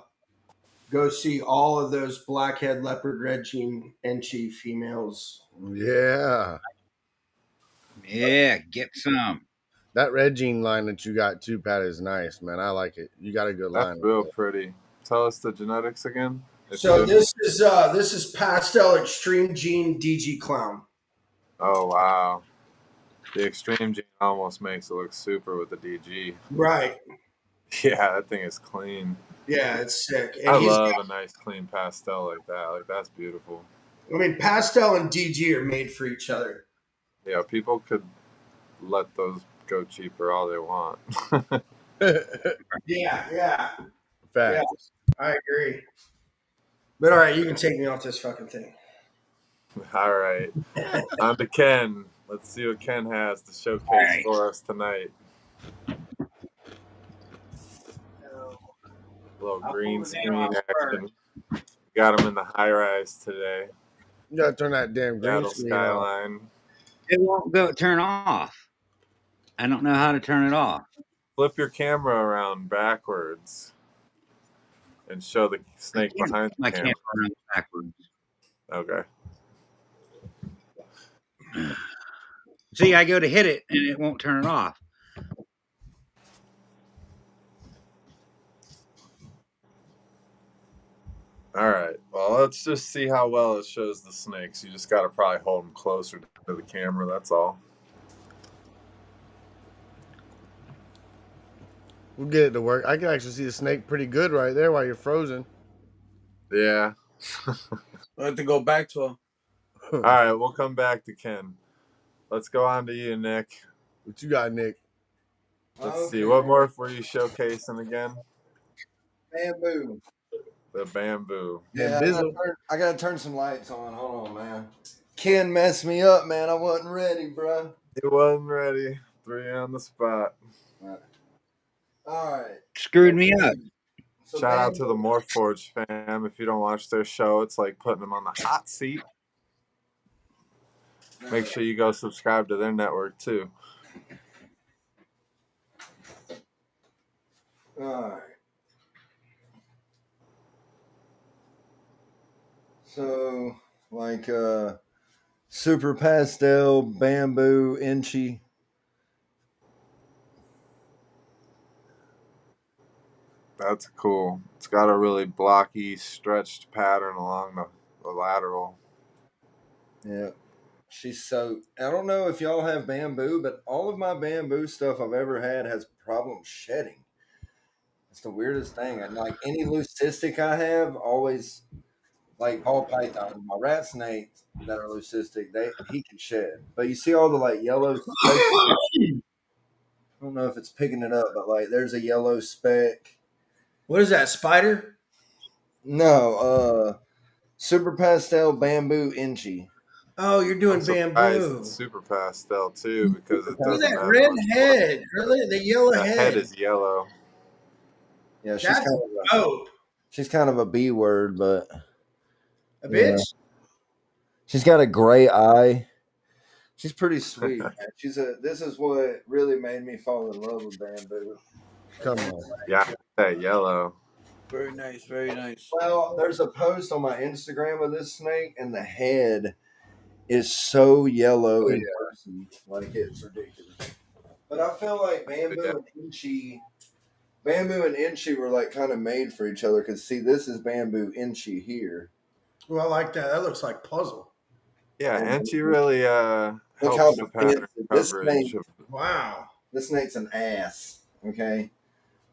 go see all of those blackhead leopard red gene Enchi females. Yeah. Yeah, get some. That red gene line that you got too, Pat, is nice, man. I like it. You got a good That's line. real pretty. Tell us the genetics again. So this is pastel extreme gene DG Clown. Oh wow. The extreme gene almost makes it look super with the DG. Right. Yeah, that thing is clean. Yeah, it's sick. And I love a nice clean pastel like that. Like that's beautiful. I mean, pastel and DG are made for each other. Yeah, people could let those go cheaper all they want. Yeah. Fact. I agree. But all right, you can take me off this fucking thing. All right. On to Ken. Let's see what Ken has to showcase for us tonight. A little green screen action. Got him in the high rise today. You gotta turn that damn green Seattle screen off. skyline. It won't turn off. I don't know how to turn it off. Flip your camera around backwards and show the snake behind the My camera. camera runs backwards. Okay. See, I go to hit it and it won't turn it off. All right. Well, let's just see how well it shows the snakes. You just got to probably hold them closer to the camera. That's all. We'll get it to work. I can actually see the snake pretty good right there while you're frozen. Yeah. I have to go back to him. All right. We'll come back to Ken. Let's go on to you, Nick. What you got, Nick? Let's see. What morph were you showcasing again? Bamboo. The bamboo. Yeah, Bizzle. I gotta turn some lights on. Hold on, man. Ken messed me up, man. I wasn't ready, bro. He wasn't ready. Threw you on the spot. All right. Screwed me up. So Shout out to the bamboo. Morph Forge fam. If you don't watch their show, it's like putting them on the hot seat. Make sure you go subscribe to their network too. All right. So, like super pastel, bamboo, inchy. That's cool. It's got a really blocky, stretched pattern along the lateral. Yeah. She's so. I don't know if y'all have bamboo, but all of my bamboo stuff I've ever had has problems shedding. It's the weirdest thing. And like any leucistic I have, always like ball python, my rat snakes that are leucistic, he can shed. But you see all the like yellow speck. I don't know if it's picking it up, but like there's a yellow speck. What is that, spider? No, super pastel bamboo inchy. Oh, you're I'm doing surprised it's bamboo. super pastel too because Super it Look doesn't at pastel. that have red much black. head. Really? The yellow The head head. is yellow. Yeah, That's dope. she's kind of a B word, but A yeah, bitch? she's got a gray eye. She's pretty sweet, man. This is what really made me fall in love with bamboo. Come on. Yeah, that yellow. Very nice, very nice. Well, there's a post on my Instagram of this snake, and the head is so yellow Oh, in yeah. person, like it's ridiculous. But I feel like Yeah. bamboo and inchi were like kind of made for each other. Because see, this is bamboo inchi here, Well, I like that. That looks like puzzle. Yeah, and and she really look how helps the pattern defensive coverage. Wow. this snake's an ass. Okay,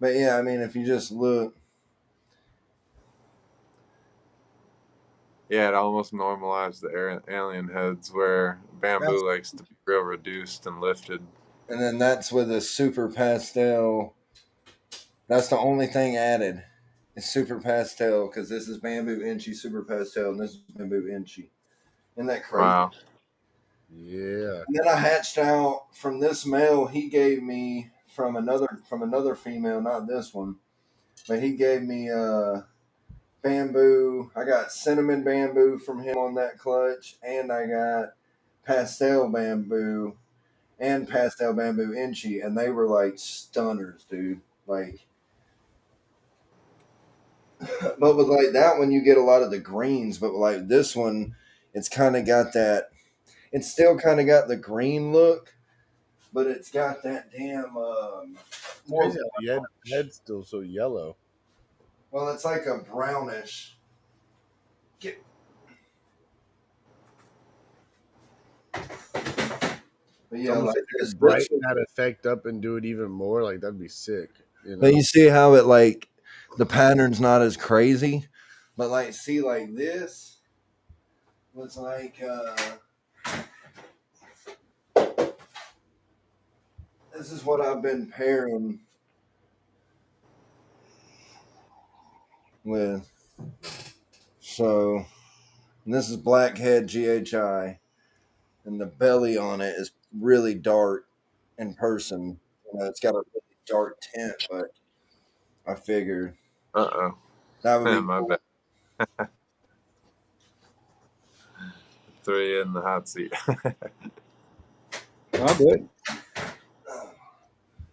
but yeah, I mean, if you just look, Yeah, it almost normalized the alien heads where That's bamboo likes to be real reduced and lifted. and then that's with a super pastel. That's the only thing added. It's super pastel because this is bamboo inchi super pastel, and this is bamboo inchi. Isn't that crazy? Wow. Yeah. And then I hatched out from this male. He gave me from another female, not this one, but he gave me bamboo. I got cinnamon bamboo from him on that clutch, and I got pastel bamboo and pastel bamboo inchi, and they were like stunners, dude. Like, but with like that one, you get a lot of the greens, but like this one, it's kind of got that. It's still kind of got the green look, but it's got that damn It's more. crazy how the head's still so yellow. Well, it's like a brownish. Get. But It's yeah, almost like like you this, could brighten that effect up and do it even more. Like that'd be sick. You know? but you see how it like the pattern's not as crazy, but like see like this was like this is what I've been pairing with. So and this is blackhead GHI, and the belly on it is really dark in person. You know, it's got a really dark tint, but I figured Uh that would oh. be My cool. bad. Throw you in the hot seat. I'll do it.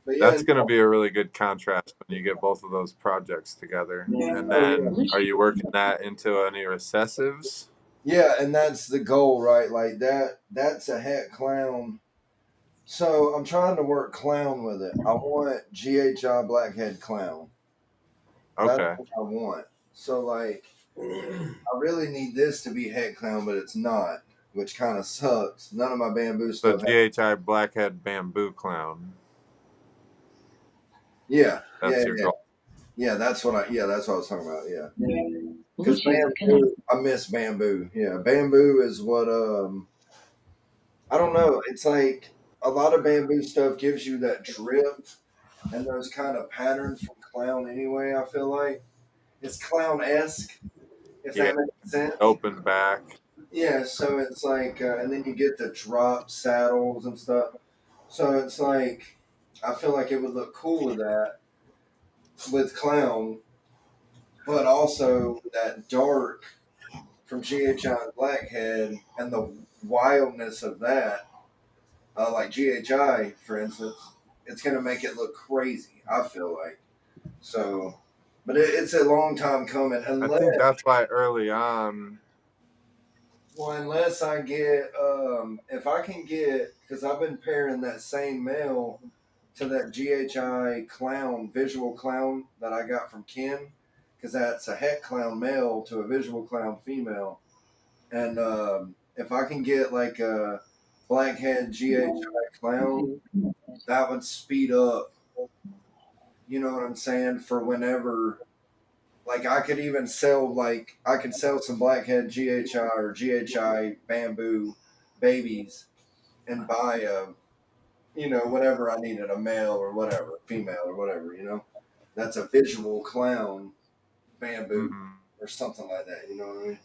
But yeah, That's going to be a really good contrast when you get both of those projects together. And then are you working that into any recessives? yeah, and that's the goal, right? Like that's a het clown. So I'm trying to work clown with it. I want GHI blackhead clown. That's Okay. what I want. So like I really need this to be het clown, but it's not, which kind of sucks. None of my bamboo So stuff has. GHI Blackhead Bamboo Clown. Yeah, That's your goal. yeah. That's what I was talking about. Yeah, because bamboo, I miss bamboo. Yeah, bamboo is what I don't know. It's like a lot of bamboo stuff gives you that drip and those kind of patterns from clown anyway. I feel like it's clown esque, if Yeah. that makes sense. Open back. Yeah, so it's like, and then you get the drop saddles and stuff. So it's like, I feel like it would look cool with that, with clown, but also that dark from GHI and Blackhead and the wildness of that, like GHI, for instance, it's going to make it look crazy, I feel like. So, but it's a long time coming, I think that's why early on. well, unless I get, if I can get, because I've been pairing that same male to that GHI clown, visual clown that I got from Ken, because that's a het clown male to a visual clown female. And if I can get like a blackhead GHI clown, that would speed up, You know what I'm saying? For whenever, like I could even sell, like I could sell some blackhead GHI or GHI bamboo babies and buy a, you know, whatever I needed, a male or whatever, female or whatever, you know, that's a visual clown bamboo Mm-hmm. or something like that. You know what I mean?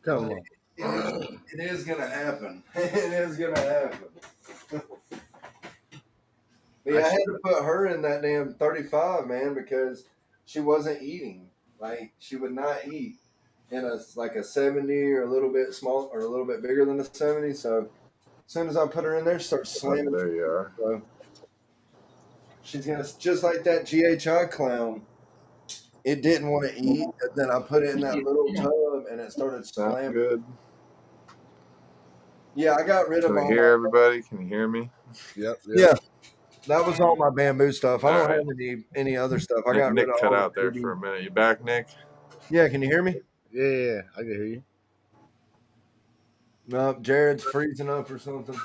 Come But on. it is gonna happen. It is gonna happen. But yeah, I had to put her in that damn 35, man, because she wasn't eating. Like she would not eat in a like a 70 or a little bit small or a little bit bigger than a 70. So as soon as I put her in there, she starts Oh, slamming. there you are. So she's gonna just like that GHI clown. It didn't want to eat, and then I put it in that little tub, and it started Sound slamming. good? Yeah, I got rid of Can I all hear my. everybody? Can you hear me? Yep. Yeah, that was all my bamboo stuff. I All don't right. have any other stuff. I got rid Nick of cut all out the there baby. for a minute. You back, Nick? Yeah, can you hear me? Yeah, I can hear you. No, Jared's freezing up or something.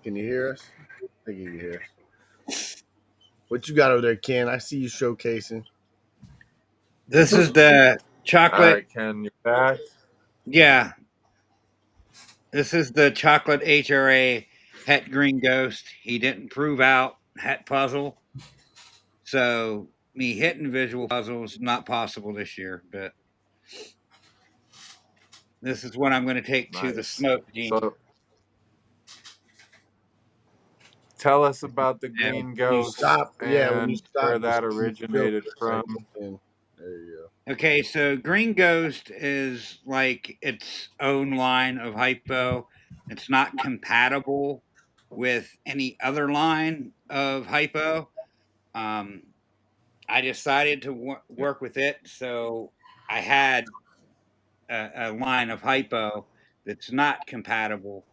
Can you hear us? I think you can hear us. What you got over there, Ken? I see you showcasing. This is the All chocolate. right, Ken, you're back. Yeah, this is the chocolate HRA Het Green Ghost. He didn't prove out Het Puzzle, so me hitting visual puzzles not possible this year. But this is what I'm going to take to the Nice. smoke, Gene. So tell us about the Yeah. green When you ghost stop, yeah, when you and where stop, just that keep still originated for a from. second. Ken. There you go. Okay, so Green Ghost is like its own line of hypo. It's not compatible with any other line of hypo. Um, I decided to work with it, so I had a line of hypo that's not compatible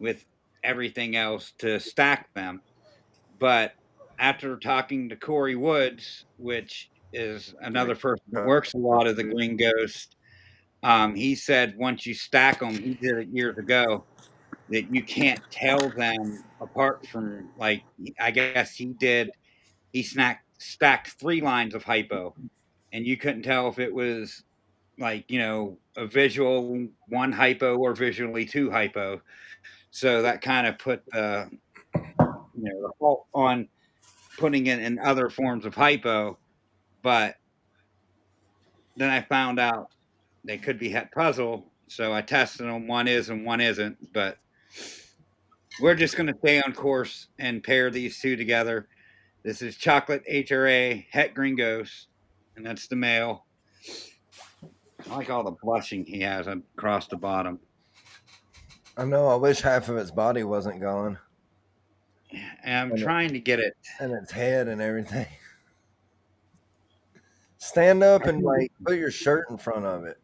with everything else to stack them. But after talking to Corey Woods, which is another person that works a lot of the Green Ghost, he said once you stack them, he did it years ago, that you can't tell them apart from, like, I guess he stacked 3 lines of hypo, and you couldn't tell if it was like, you know, a visual 1 hypo or visually 2 hypo. So that kind of put the fault on putting it in other forms of hypo. But then I found out they could be het puzzle, so I tested them. One is and one isn't. But we're just going to stay on course and pair these two together. This is chocolate HRA het green ghost, and that's the male. I like all the blushing he has across the bottom. I know. I wish half of its body wasn't gone, And I'm trying to get it. and its head and everything. Stand up and like put your shirt in front of it.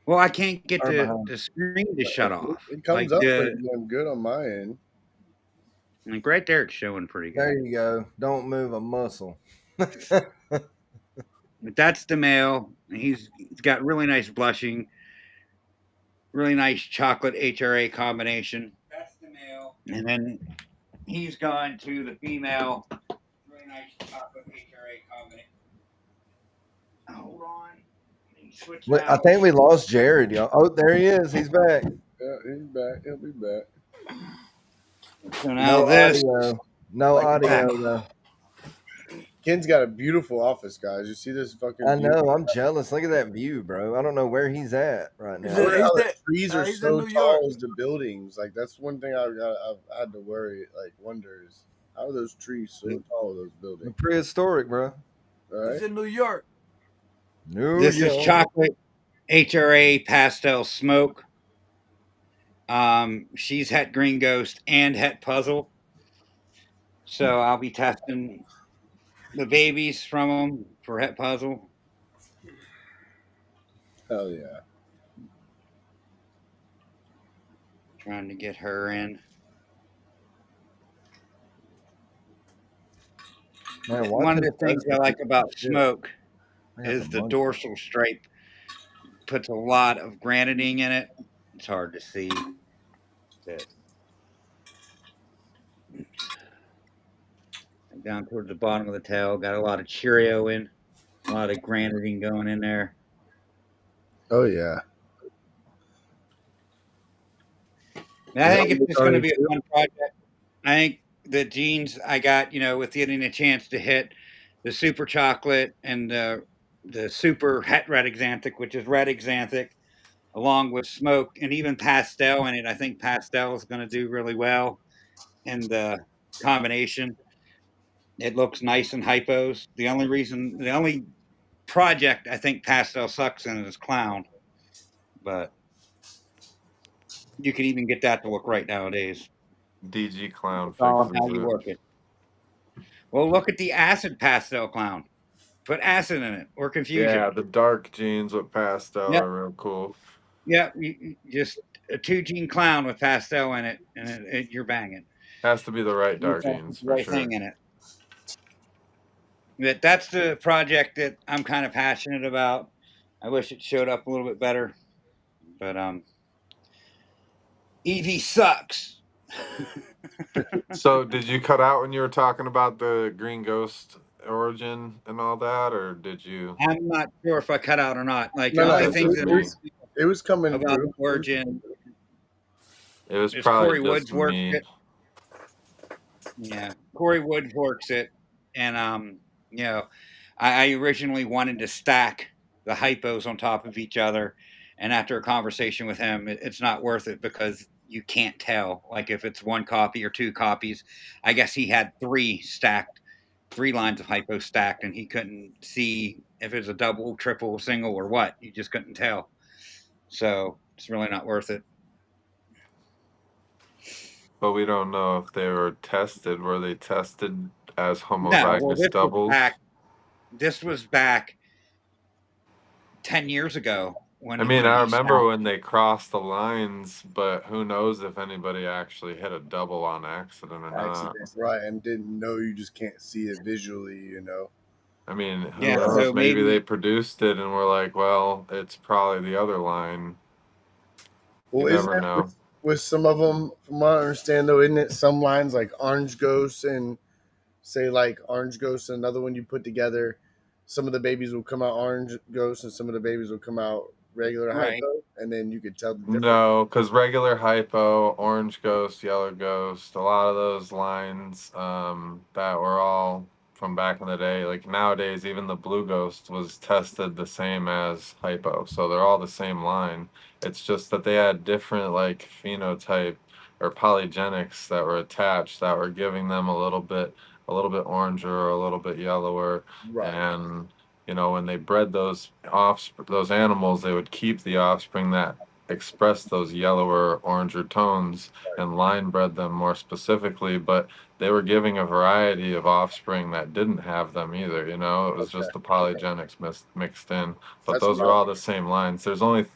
Well, I can't get Or the behind. screen to shut off. It comes Like up pretty damn good on my end. like right there, it's showing pretty good. There you go. Don't move a muscle. But that's the male. He's got really nice blushing, really nice chocolate HRA combination. That's the male. And then he's gone to the female. Really nice chocolate HRA combination. Hold on. Switch I think we lost Jared, y'all. Oh, there he is. He's back. Yeah, he's back. He'll be back. So now No this. audio. No Like audio though. Ken's got a beautiful office, guys. You see this fucking I view? know. I'm jealous. Look at that view, bro. I don't know where he's at right now. He's I wonder how in- the trees are he's in so New tall York. as the buildings. Like that's one thing I've had to worry. Like wonder is how are those trees so tall? Those They're buildings, prehistoric, bro. right? He's in New York. New This is York. chocolate HRA pastel smoke. She's het green ghost and het puzzle. So I'll be testing the babies from them for het puzzle. Hell yeah! Trying to get her in. Man, One of watch the it. things I like about Shit. smoke I got is the monkey. dorsal stripe puts a lot of granadine in it. It's hard to see. That down towards the bottom of the tail, got a lot of Cheerio in, a lot of granadine going in there. Oh yeah. And I think it's just going to be a fun project. I think the genes I got, with getting a chance to hit the super chocolate and the super het red xanthic, which is red xanthic, along with smoke and even pastel in it. I think pastel is going to do really well in the combination. It looks nice in hypos. The only project I think pastel sucks in is clown, but you can even get that to look right nowadays. DG Clown It's all on fixes how you it. work it. Well, look at the acid pastel clown. Put acid in it or confusion. Yeah, the dark jeans with pastel Yep. are real cool. Yep. Just a 2 gene clown with pastel in it, and you're banging. Has to be the right dark The jeans for right sure. thing in it. But that's the project that I'm kind of passionate about. I wish it showed up a little bit better, but Eevee sucks. So, did you cut out when you were talking about the Green Ghost origin and all that, or did you? I'm not sure if I cut out or not. Like No, the It only was things just that me. it was coming about through. the origin It was is probably Corey just Woods works me. it. Yeah, Corey Woods works it, and I originally wanted to stack the hypos on top of each other, and after a conversation with him, it's not worth it because you can't tell. Like if it's one copy or 2 copies, I guess he had 3 lines of hypo stacked, and he couldn't see if it was a double, triple, single, or what. You just couldn't tell. So it's really not worth it. But we don't know if they were tested. Were they tested as No, well, homozygous doubles? This was back 10 years ago I when mean, I he remember stopped. when they crossed the lines, but who knows if anybody actually hit a double on accident or not. Accident, right? And didn't know you just can't see it visually, you know. I mean, who Yeah, knows? so Maybe they maybe produced it and were like, well, it's probably the other line. You Well, isn't never it know. with some of them? From what I understand, though, isn't it some lines like Orange Ghost and say like Orange Ghost and another one you put together? Some of the babies will come out Orange Ghost, and some of the babies will come out regular right, hypo, and then you could tell the difference. No, because regular hypo, orange ghost, yellow ghost, a lot of those lines that were all from back in the day. Like nowadays, even the blue ghost was tested the same as hypo, so they're all the same line. It's just that they had different like phenotype or polygenics that were attached that were giving them a little bit oranger or a little bit yellower, Right. and when they bred those animals, they would keep the offspring that expressed those yellower, oranger tones and line bred them more specifically. But they were giving a variety of offspring that didn't have them either. It was Okay. just the polygenics mixed in. But That's those are all the same lines. There's only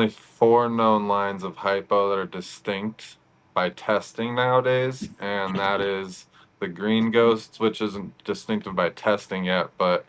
4 known lines of hypo that are distinct by testing nowadays, and that is the green ghosts, which isn't distinctive by testing yet, but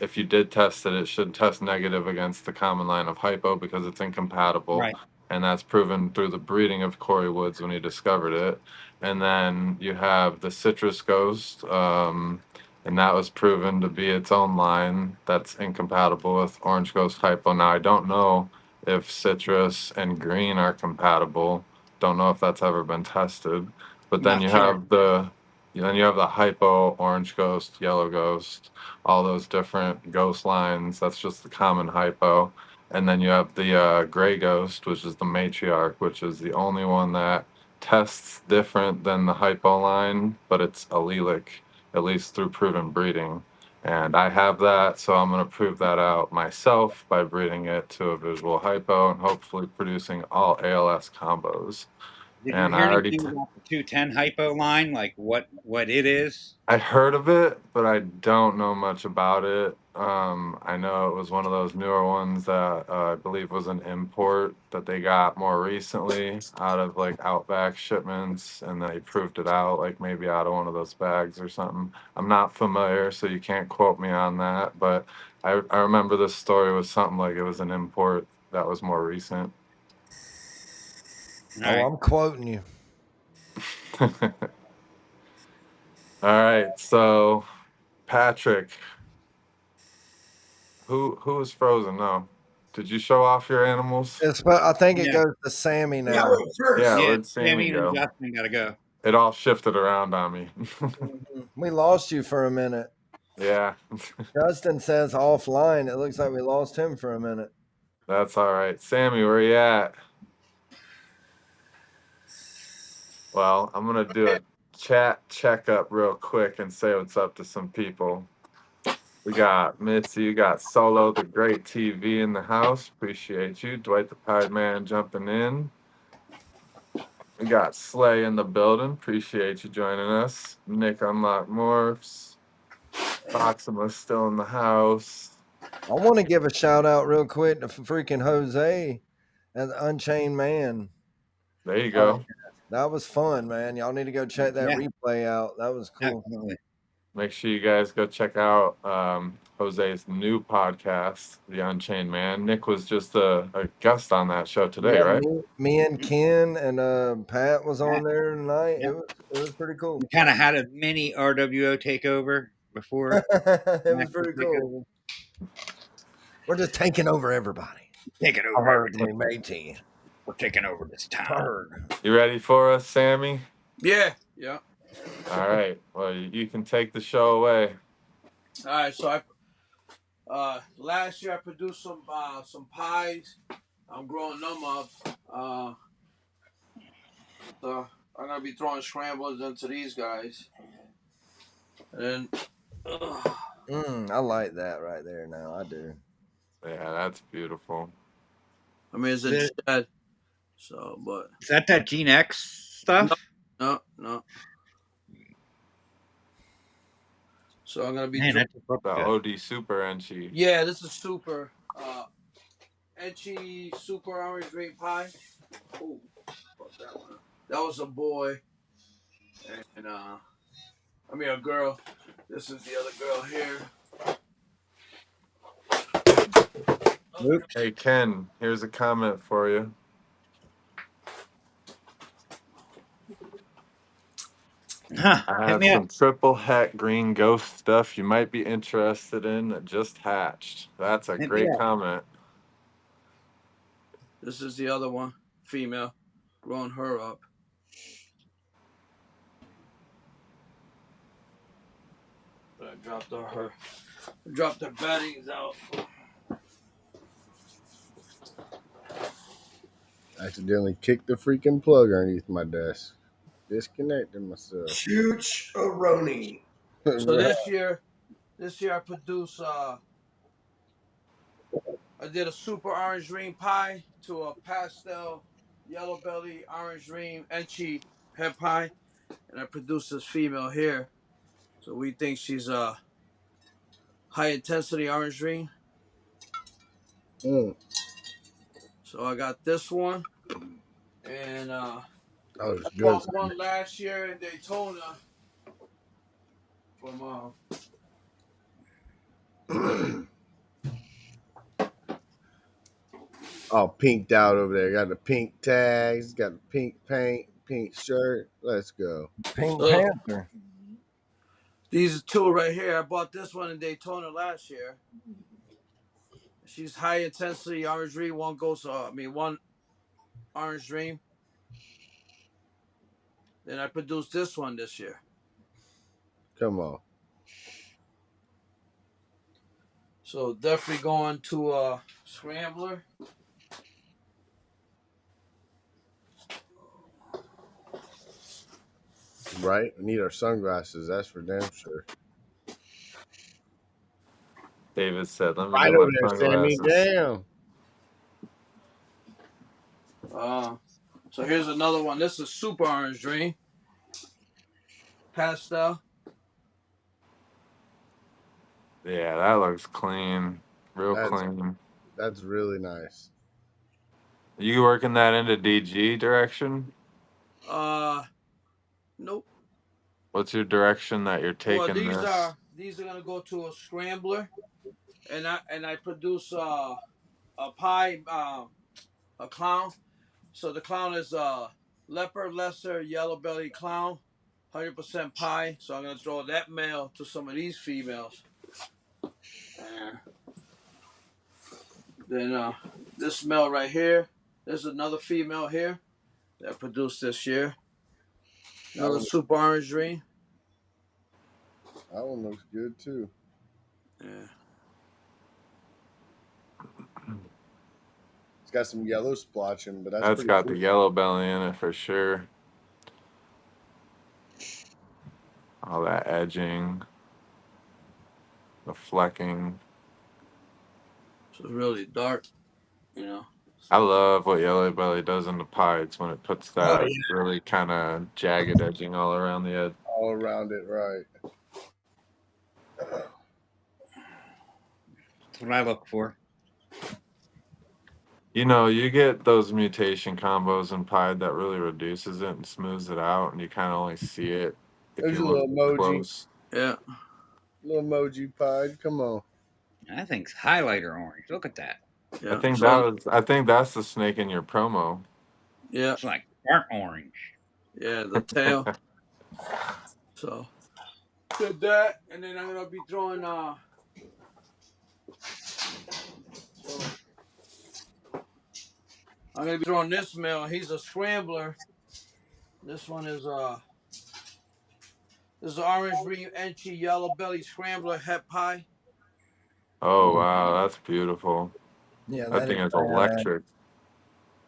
if you did test it, it should test negative against the common line of hypo because it's incompatible, right, and that's proven through the breeding of Corey Woods when he discovered it. And then you have the citrus ghost, and that was proven to be its own line that's incompatible with orange ghost hypo. Now I don't know if citrus and green are compatible. Don't know if that's ever been tested. But then not you sure. have the hypo, orange ghost, yellow ghost, all those different ghost lines. That's just the common hypo. And then you have the gray ghost, which is the matriarch, which is the only one that tests different than the hypo line, but it's allelic, at least through proven breeding. And I have that, so I'm going to prove that out myself by breeding it to a visual hypo and hopefully producing all ALS combos. Did you And I hear already anything about the 210 hypo line? Like what it is? I heard of it, but I don't know much about it. I know it was one of those newer ones that I believe was an import that they got more recently out of like Outback shipments, and they proved it out, like maybe out of one of those bags or something. I'm not familiar, so you can't quote me on that, but I remember this story was something like it was an import that was more recent. All Oh, right. I'm quoting you. All right, so Patrick, who is frozen? No. Did you show off your animals? I think it Yeah. goes to Sammy Yeah, I now. went first. Yeah, Yeah. where'd Sammy Sammy and go? Justin gotta go. It all shifted around on me. We lost you for a minute. Yeah, Justin says offline. It looks like we lost him for a minute. that's all right. Sammy, where you at? Well, I'm gonna do a chat checkup real quick and say what's up to some people. We got Mitzi, you got Solo, the great TV in the house. Appreciate you. Dwight the Pirate Man jumping in. We got Slay in the building. Appreciate you joining us. Nick Unlock Morphs. Proxima's still in the house. I want to give a shout out real quick to freaking Jose and the Unchained Man. There you go. That was fun, man. Y'all need to go check that Yeah. replay out. That was cool. Absolutely. Make sure you guys go check out Jose's new podcast, The Unchained Man. Nick was just a guest on that show today, Yeah, right? me and Ken and Pat was on Yeah. there tonight. Yeah. It was pretty cool. We kind of had a mini RWO takeover before. It was pretty cool. We're just taking over everybody. Taking I over heard everything. matey. We're taking over this town. Heard. You ready for us, Sammy? Yeah. All right. Well, you can take the show away. All right. So last year I produced some pies. I'm growing them up. So I'm gonna be throwing scramblers into these guys. And I like that right there. Now I do. Yeah, that's beautiful. I mean, it's a Is shed. So, but that Gene X stuff? no. So I'm gonna be. Man, that just looks The good. OD Super Enchi. Yeah, this is super. Etchy super orange grape pie. Oh, fuck that one up. That was a boy, and I mean a girl. This is the other girl here. Oops. Hey, Ken, here's a comment for you. Huh. I Hit have me up. some triple het green ghost stuff you might be interested in that just hatched. That's a Hit me great up. comment. This is the other one, female, growing her up. I dropped her beddings out. Accidentally kicked the freaking plug underneath my desk. Disconnected myself. Chooch-a-roni. So this year I produced. I did a super orange green pie to a pastel yellow belly orange green enchi head pie, and I produced this female here. So we think she's a high intensity orange green. Mm. So I got this one, and Oh, it's I good. bought one last year in Daytona from all pinked out over there. Got the pink tags, got the pink paint, pink shirt. Let's go. Pink Panther. these two right here. I bought this one in Daytona last year. She's high intensity orange green. One orange dream. Then I produced this one this year. Come on. So definitely going to a scrambler. Right? We need our sunglasses. That's for damn sure. David said, let me Right get over my there, Sammy. sunglasses. Damn. So here's another one. This is Super Orange Dream. Pastel. Yeah, that looks clean. Real That's clean. that's really nice. You working that into DG direction? Nope. What's your direction that you're Well, taking this? these are gonna go to a scrambler, and I produce a pie, a clown. So the clown is leopard, lesser, yellow belly clown, 100% pie. So I'm gonna throw that male to some of these females. Then this male right here. There's another female here that produced this year. Another super orange dream. That one looks good too. Yeah. It's got some yellow splotching, but that's That's pretty got cool. the yellow belly in it for sure. All that edging, the flecking. So it's really dark, you know. I love what yellow belly does in the pies when it puts Oh that yeah. really kind of jagged edging all around the edge. All around it, right? That's what I look for. You know, you get those mutation combos in pied that really reduces it and smooths it out, and you kind of only see it if There's you your look little emoji. close. Yeah. Little emoji pied. Come on. That thing's highlighter orange. Look at that. Yeah. I think that's the snake in your promo. Yeah. It's like burnt orange. Yeah. The tail. So did that, and then I'm gonna be throwing so I'm gonna be throwing this male. He's a scrambler. This one is this is orange ring entry yellow belly scrambler het pie. Oh wow, that's beautiful. Yeah, That that thing is is badass. electric.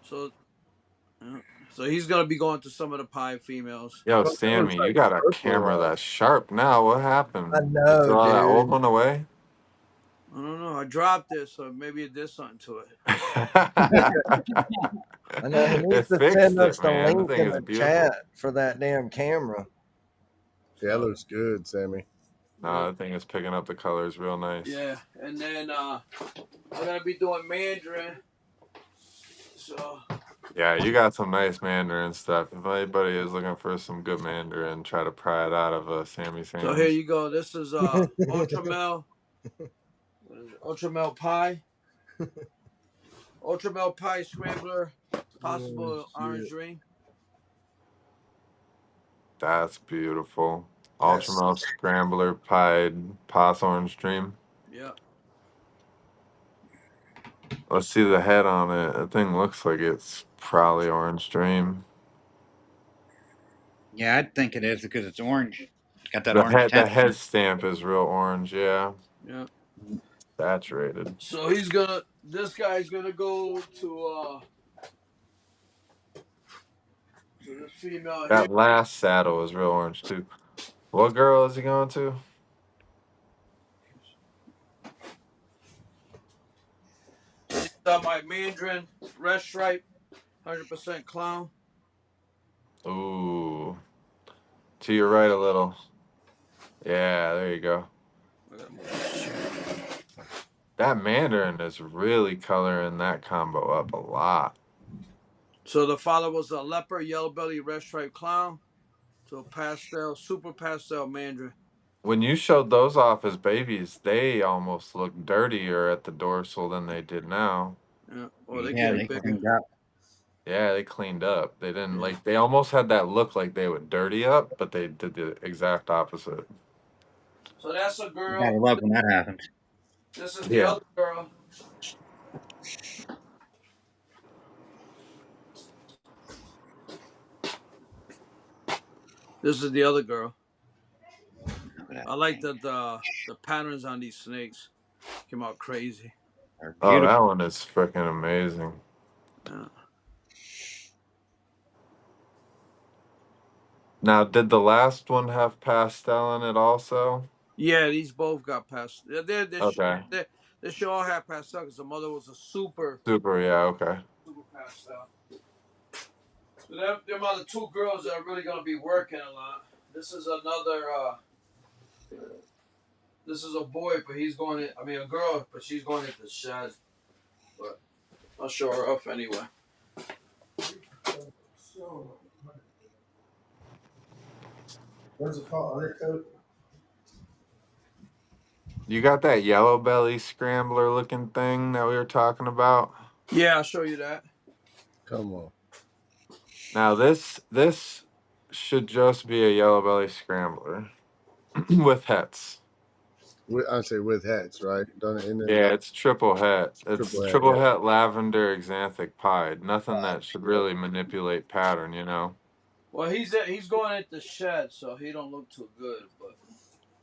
So so he's gonna be going to some of the pie females. Yo, Oh, that looks Sammy, you like got a camera purple. that's sharp now. What I happened? You know, throw that old dude. one away? I don't know. I dropped it, so maybe it did something to it. I know he needs It to fixed send us it, the man. The link thing in is the beautiful. chat for that damn camera. Yeah, that looks good, Sammy. No, that thing is picking up the colors real nice. Yeah, and then I'm gonna be doing Mandarin. So Yeah, you got some nice Mandarin stuff. If anybody is looking for some good Mandarin, try to pry it out of Sammy's so here hands. you go. This is Ultramel. What is it? Ultramel pie. Ultramel pie scrambler. Possible orange ring. That's beautiful. Yes. Ultramel Scrambler Pied Pos Orange Dream. Yeah. Let's see the head on it. That thing looks like it's probably Orange Dream. Yeah, I think it is because it's orange. It's got that The orange tint. head stamp is real orange, yeah. Yeah. Saturated. So this guy's gonna go to this female here. That last saddle is real orange too. What girl is he going to? These are my Mandarin red stripe, 100% clown. Ooh. To your right a little. Yeah, there you go. That Mandarin is really coloring that combo up a lot. So the father was a leopard, yellow belly, red stripe clown. So pastel, super pastel Mandarin. When you showed those off as babies, they almost looked dirtier at the dorsal than they did now. Yeah. Well, they Yeah, get they bigger. cleaned up. Yeah, they cleaned up. They didn't like they almost had that look like they would dirty up, but they did the exact opposite. So that's a You girl. gotta love when that happens. This is the Yeah. other girl. This is the other girl. I like that the patterns on these snakes came out crazy. They're Oh, beautiful. that one is freaking amazing. Yeah. Now, did the last one have pastel in it also? Yeah, these both got pastel. Okay. They should all have pastel because the mother was a super Super, yeah, okay. pastel. Them are the two girls that are really gonna be working a lot. This is another. This is a boy, but he's going. I mean, a girl, but she's going into the shed. But I'll show her up anyway. What's it called? Undercoat? You got that yellow belly scrambler looking thing that we were talking about? Yeah, I'll show you that. Come on. Now this should just be a yellow belly scrambler with hets. I say with heads, right? Done it in Yeah, the it's triple het. It's triple head. triple Yeah. het lavender xanthic pied. Nothing that should really manipulate pattern, you know. Well, he's going at the shed, so he don't look too good.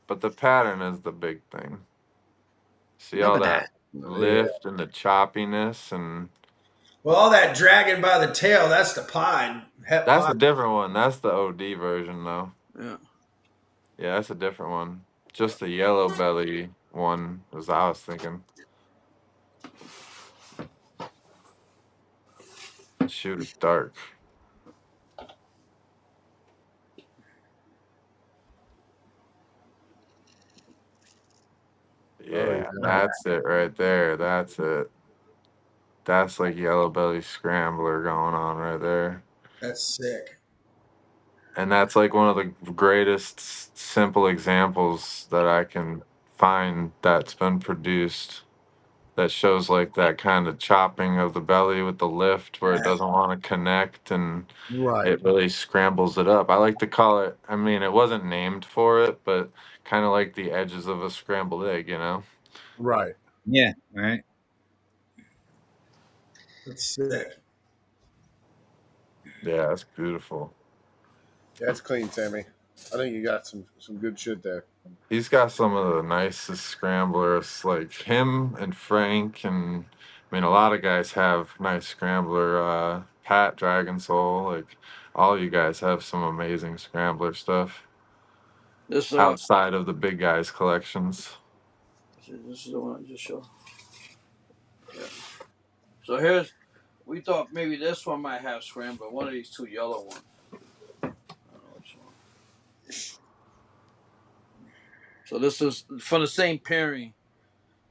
But the pattern is the big thing. See Look all at that that. Yeah. lift and the choppiness, and Well, all that dragging by the tail, that's the pied. Het that's a pied. different one. That's the OD version though. Yeah. Yeah, that's a different one. Just the yellow belly one was I was thinking. Shoot, it's dark. Oh Yeah, yeah. that's it right there. That's it. That's like yellow belly scrambler going on right there. That's sick. And that's like one of the greatest simple examples that I can find that's been produced that shows like that kind of chopping of the belly with the lift where it Yeah. doesn't want to connect and Right. it really scrambles it up. I like to call it, I mean, it wasn't named for it, but kind of like the edges of a scrambled egg, you know? Right. Yeah. Right. That's sick. Yeah, it's beautiful. That's clean, Sammy. I think you got some good shit there. He's got some of the nicest scramblers, like him and Frank, and I mean, a lot of guys have nice scrambler. Pat Dragon Soul, like all you guys have some amazing scrambler stuff This outside of the big guys collections. this is the one I just showed. Yeah. So here's. We thought maybe this one might have scrambler. One of these two yellow ones. I don't know which one. So this is from the same pairing.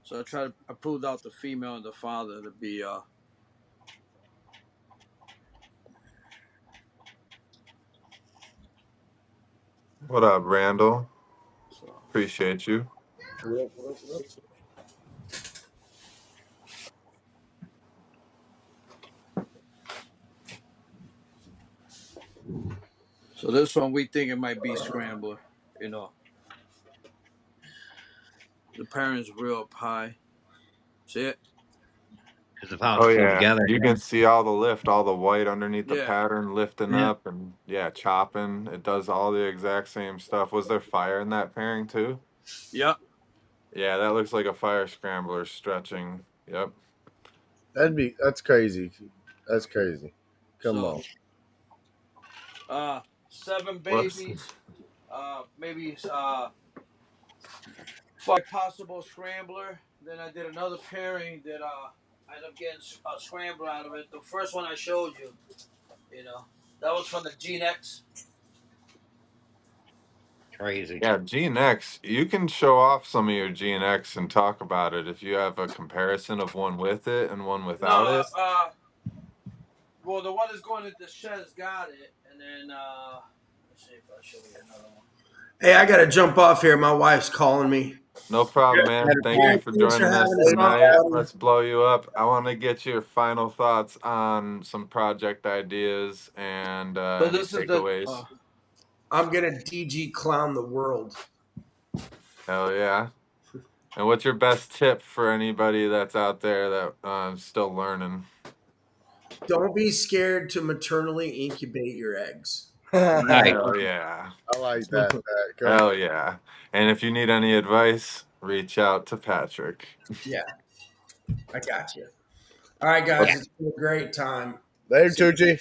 So I pulled out the female and the father to be What up, Randall? so Appreciate you. so this one we think it might be scrambler, you know. The parent's real up high. See it? Because of how Oh it's pulled yeah, together. you can see all the lift, all the white underneath the Yeah. pattern lifting Yeah. up, and yeah, chopping. It does all the exact same stuff. Was there fire in that pairing too? Yep. Yeah, that looks like a fire scrambler stretching. Yep. That's crazy. That's crazy. Come So, on. 7 Whoops. babies. Maybe 5 possible scrambler. Then I did another pairing that I ended up getting a scrambler out of it. The first one I showed you, you know, that was from the Gene X. Crazy. Yeah, Gene X. You can show off some of your Gene X and talk about it if you have a comparison of one with it and one without No, it. well, the one that's going into the shed has got it, and then let's see if I show you another one. Hey, I got to jump off here. My wife's calling me. No problem, man. Thank you for Thanks for joining us having us on, tonight. buddy. Let's blow you up. I want to get your final thoughts on some project ideas and So any this is takeaways. I'm going to DG clown the world. Hell yeah. And what's your best tip for anybody that's out there that still learning? Don't be scared to maternally incubate your eggs. Nice. Hell yeah. I like that. Come Hell yeah. And if you need any advice, reach out to Patrick. Yeah, I got you. All right, guys, it's been a great time. Later, Tucci.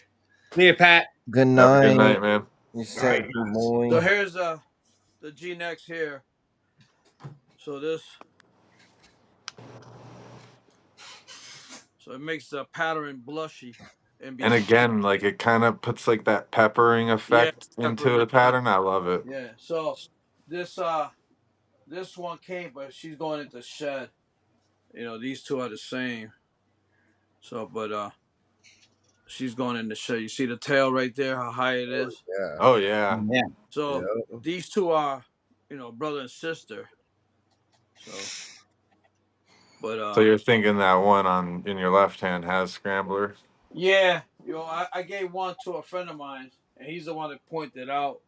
See you, Pat. Good Have a night. good night, man. You All said right, good guys. boy. So here's the G Next here. So it makes the pattern blushy. in And between. again, like it kind of puts like that peppering Yeah, effect into pepper. the pattern. I love it. Yeah. So this this one came, but she's going into shed. These two are the same. So, but she's going in the shed. You see the tail right there, how high it is. Yeah. Oh yeah. Yeah. So Yeah. these two are, brother and sister. So, but So you're thinking that one on in your left hand has scrambler? yeah, I gave one to a friend of mine, and he's the one that pointed out.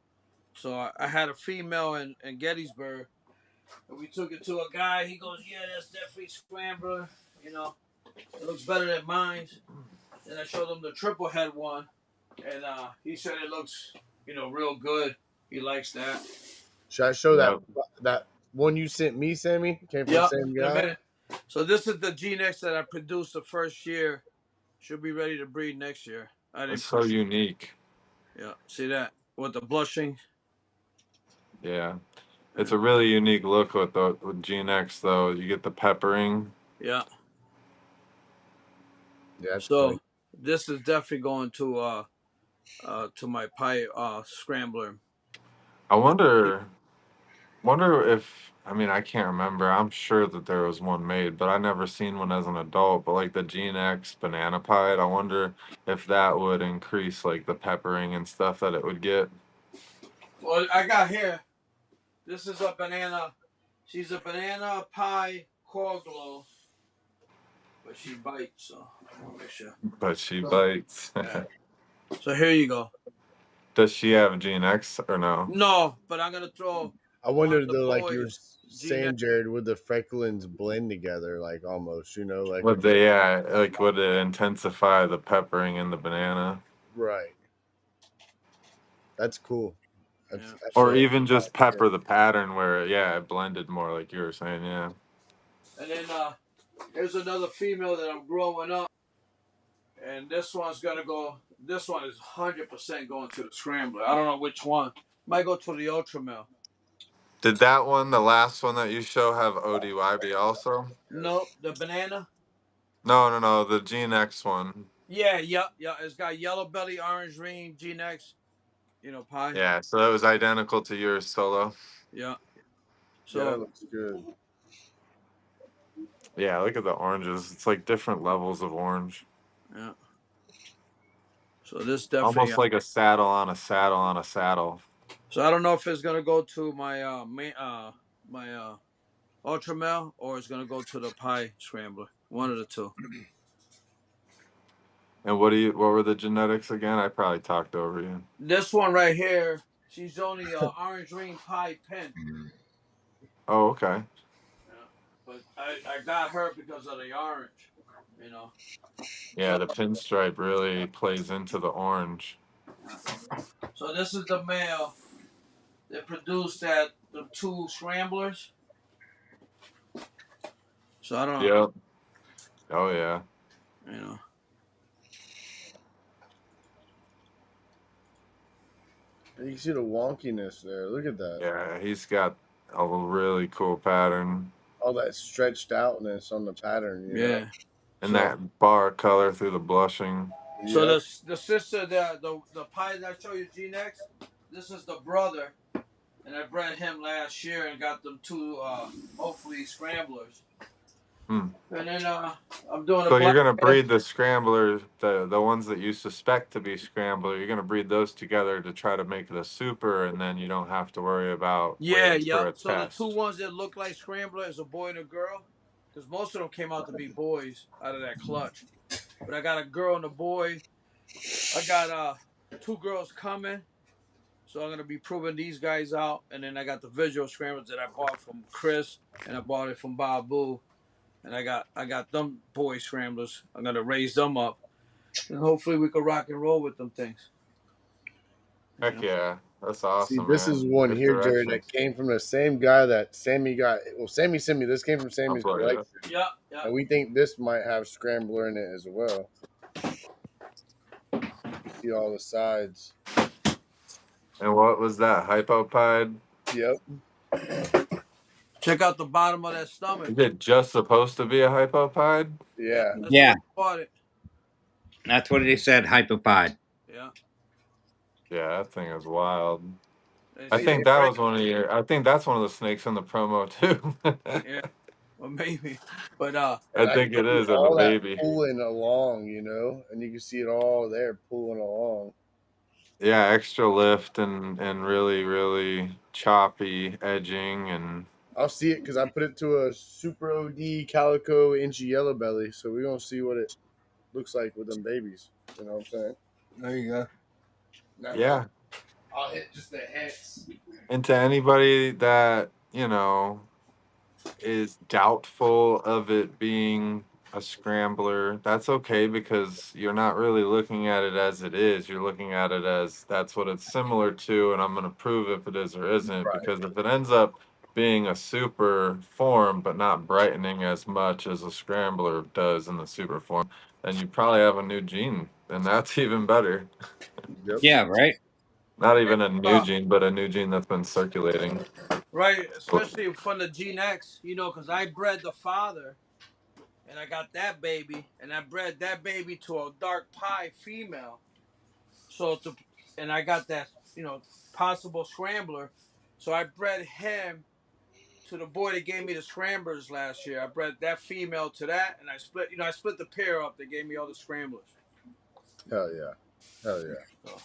So I had a female in Gettysburg, and we took it to a guy. He goes, "Yeah, that's definitely scrambler. You know, it looks better than mine." And I showed him the triple head one, and he said it looks, real good. He likes that. Should I show Yep. that one you sent me, Sammy? Came from the Yep. same In a guy. minute. So this is the G-Nex that I produced the first year. Should be ready to breed next year. I It's didn't so push. unique. Yeah. See that with the blushing. Yeah. It's a really unique look with GNX though. You get the peppering. Yeah. Yeah, that's So clean. this is definitely going to my pie scrambler. I wonder if I mean I can't remember. I'm sure that there was one made, but I never seen one as an adult. But like the GNX banana pie, I wonder if that would increase like the peppering and stuff that it would get. Well, I got here. This is a banana. She's a banana pie core glow, but she bites. So I want to make sure. But she So, bites. yeah. So here you go. Does she have GNX or no? No, but I'm gonna throw I one of wondered the though, like you were boys. Gina. saying, Jared, would the frecklings blend together, like almost, like Would they like would it intensify the peppering in the banana? right? That's cool. That's Yeah. Or So even just pepper the pattern where it blended more like you were saying, yeah. and then here's another female that I'm growing up, and this one's gonna go. This one is 100% going to the scrambler. I don't know which one. Might go to the ultra male. Did that one, the last one that you show, have ODYB also? No, the banana. No, the GNX one. Yeah, yeah, yeah. It's got yellow belly, orange ring, G-Nex, pie. Yeah, so it was identical to yours solo. Yeah. yeah, that So looks good. Yeah, look at the oranges. It's like different levels of orange. yeah. So this definitely. Almost like a saddle on a saddle on a saddle. So I don't know if it's gonna go to my my ultra male or it's gonna go to the pie scrambler. One of the two. And what were the genetics again? I probably talked over you. This one right here, she's only orange ring pie pin. Oh, okay. Yeah. But I got her because of the orange, Yeah, the pinstripe really plays into the orange. So this is the male that produced the two scramblers. So I don't know. Yep. Oh yeah. You can see the wonkiness there. Look at that. Yeah, he's got a really cool pattern. All that stretched outness on the pattern. Yeah. And that bar color through the blushing. So the sister, the pie that I show you, G-Nex, this is the brother, and I bred him last year and got them two, hopefully scramblers. Hmm. And then I'm doing. So you're gonna breed the scrambler, the ones that you suspect to be scrambler. You're gonna breed those together to try to make it a super, and then you don't have to worry about waiting for a So test. the two ones that look like scrambler is a boy and a girl, because most of them came out to be boys out of that clutch. But I got a girl and a boy. I got two girls coming, so I'm gonna be proving these guys out. And then I got the visual scramblers that I bought from Chris, and I bought it from Babu. And I got them boy scramblers. I'm gonna raise them up, and hopefully we can rock and roll with them things. Heck yeah, that's awesome. See, this man. is one Good here, Jared, directions. that came from the same guy that Sammy got. Well, Sammy sent me this. Came from Sammy's Oh, boy, collection. Yeah. And we think this might have scrambler in it as well. You see all the sides. And what was that? Hypopide? Yep. Check out the bottom of that stomach. Is it just supposed to be a hypopide? Yeah. That's Yeah. why I bought it. That's what they said, hypopod. Yeah. Yeah, that thing is wild. And I see, think that was one of your. I think that's one of the snakes in the promo too. yeah, well, maybe, but And I I can think it see is of a all that baby. pulling along, and you can see it all there pulling along. Yeah, extra lift and really really choppy edging and I'll see it because I put it to a super OD calico inchy yellow belly, so we're gonna see what it looks like with them babies. You know what I'm saying? There you go. That way, yeah. I'll hit just the heads. And to anybody that is doubtful of it being a scrambler, that's okay because you're not really looking at it as it is. You're looking at it as that's what it's similar to, and I'm going to prove if it is or isn't. Right. Because if it ends up being a super form but not brightening as much as a scrambler does in the super form, then you probably have a new gene, and that's even better. Yep. Yeah, right. Not even a new gene, but a new gene that's been circulating. right, especially from the Gene X, because I bred the father, and I got that baby, and I bred that baby to a dark pie female. So and I got that, possible scrambler. So I bred him to the boy that gave me the scramblers last year. I bred that female to that, and I split the pair up. That gave me all the scramblers. Hell yeah. Hell yeah. So,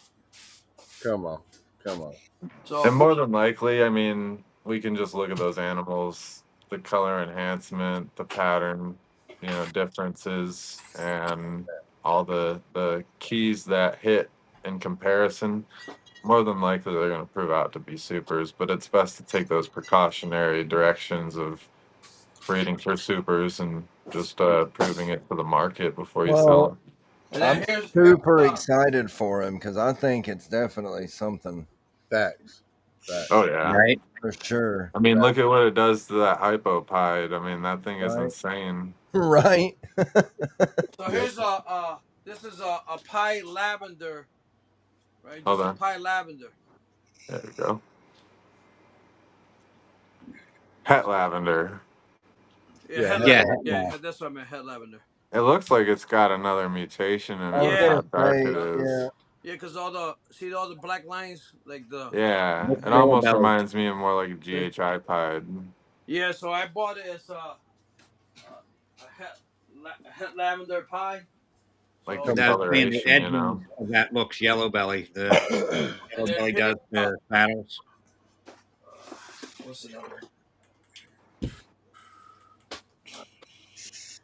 Come on. Come on. And so more than likely, I mean, we can just look at those animals, the color enhancement, the pattern, differences, and all the keys that hit in comparison. More than likely, they're going to prove out to be supers, but it's best to take those precautionary directions of breeding for supers and just proving it to the market before you sell Well, them. and I'm then here's super excited for him because I think it's definitely something Facts. Facts. Oh, yeah. Right. for sure. I mean, look at what it does to that hypopide. I mean, that thing is Right. insane. Right. so Yep. here's this is a pie lavender, right? Hold Just a on. pie lavender. There we go. Pet lavender. Yeah, Yeah. head Yeah. lavender. Yeah, that's what I meant. Head lavender. It looks like it's got another mutation in I it was with Yeah, gonna how dark say, it yeah. is. yeah, because all the black lines, like the Yeah, That's it yellow almost belly. reminds me of more like a GHI pied, yeah. So I bought it as a head lavender pie. like So the Come on. That's saying the coloration, edging of that looks yellow belly. The and yellow then belly here, does the saddles. what's another one?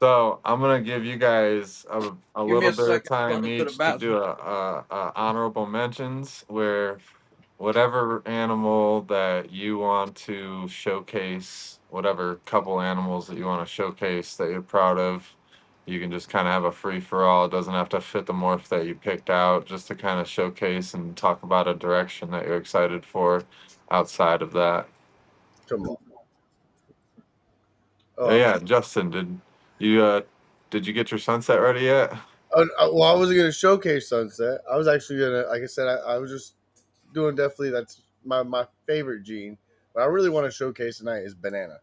So I'm gonna give you guys a Give me little a bit of second. I'm time going to the each to do bathroom. a honorable mentions where whatever animal that you want to showcase, whatever couple animals that you want to showcase that you're proud of, you can just kind of have a free for all. It doesn't have to fit the morph that you picked out, just to kind of showcase and talk about a direction that you're excited for outside of that. Come on. Oh, Oh, yeah, Justin, you did you get your sunset ready yet? well, I wasn't gonna showcase Sunset. I was actually gonna, like I said, I was just doing definitely that's my favorite gene. But I really want to showcase tonight is banana.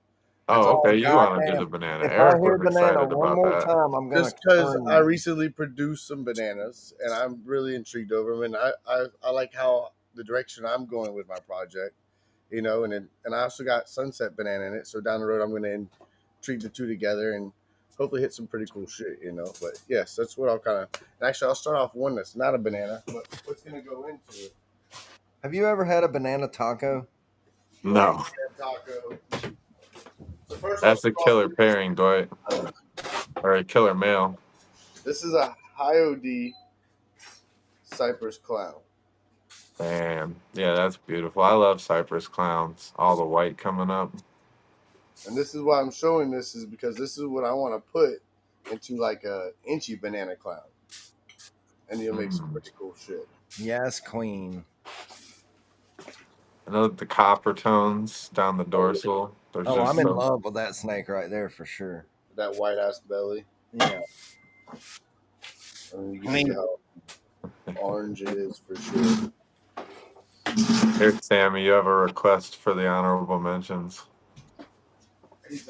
That's Oh, all. Oh, okay. You want to do the goddamn. banana. If I Eric hear was banana excited one about more that. time, I'm going to Just because I turn. recently produced some bananas and I'm really intrigued over them, and I like how the direction I'm going with my project, and I also got sunset banana in it. So down the road, I'm going to treat the two together and hopefully hit some pretty cool shit. But yes, that's what I'll kind of. Actually, I'll start off one that's not a banana, but what's going to go into it? Have you ever had a banana taco? No, Taco. So first, I'll that's a start off killer with pairing, Dwight, or a killer male. this is a high OD Cypress clown. Damn. Yeah, that's beautiful. I love cypress clowns. All the white coming up. And this is why I'm showing this is because this is what I want to put into like a inchy banana clown. And you'll make some Mm. pretty cool shit. Yes, queen. I know the copper tones down the dorsal. There's Oh, just I'm in so. love with that snake right there for sure. That white ass belly. Yeah. And you I can see mean, how orange it is for sure. Here, Sammy, you have a request for the honorable mentions.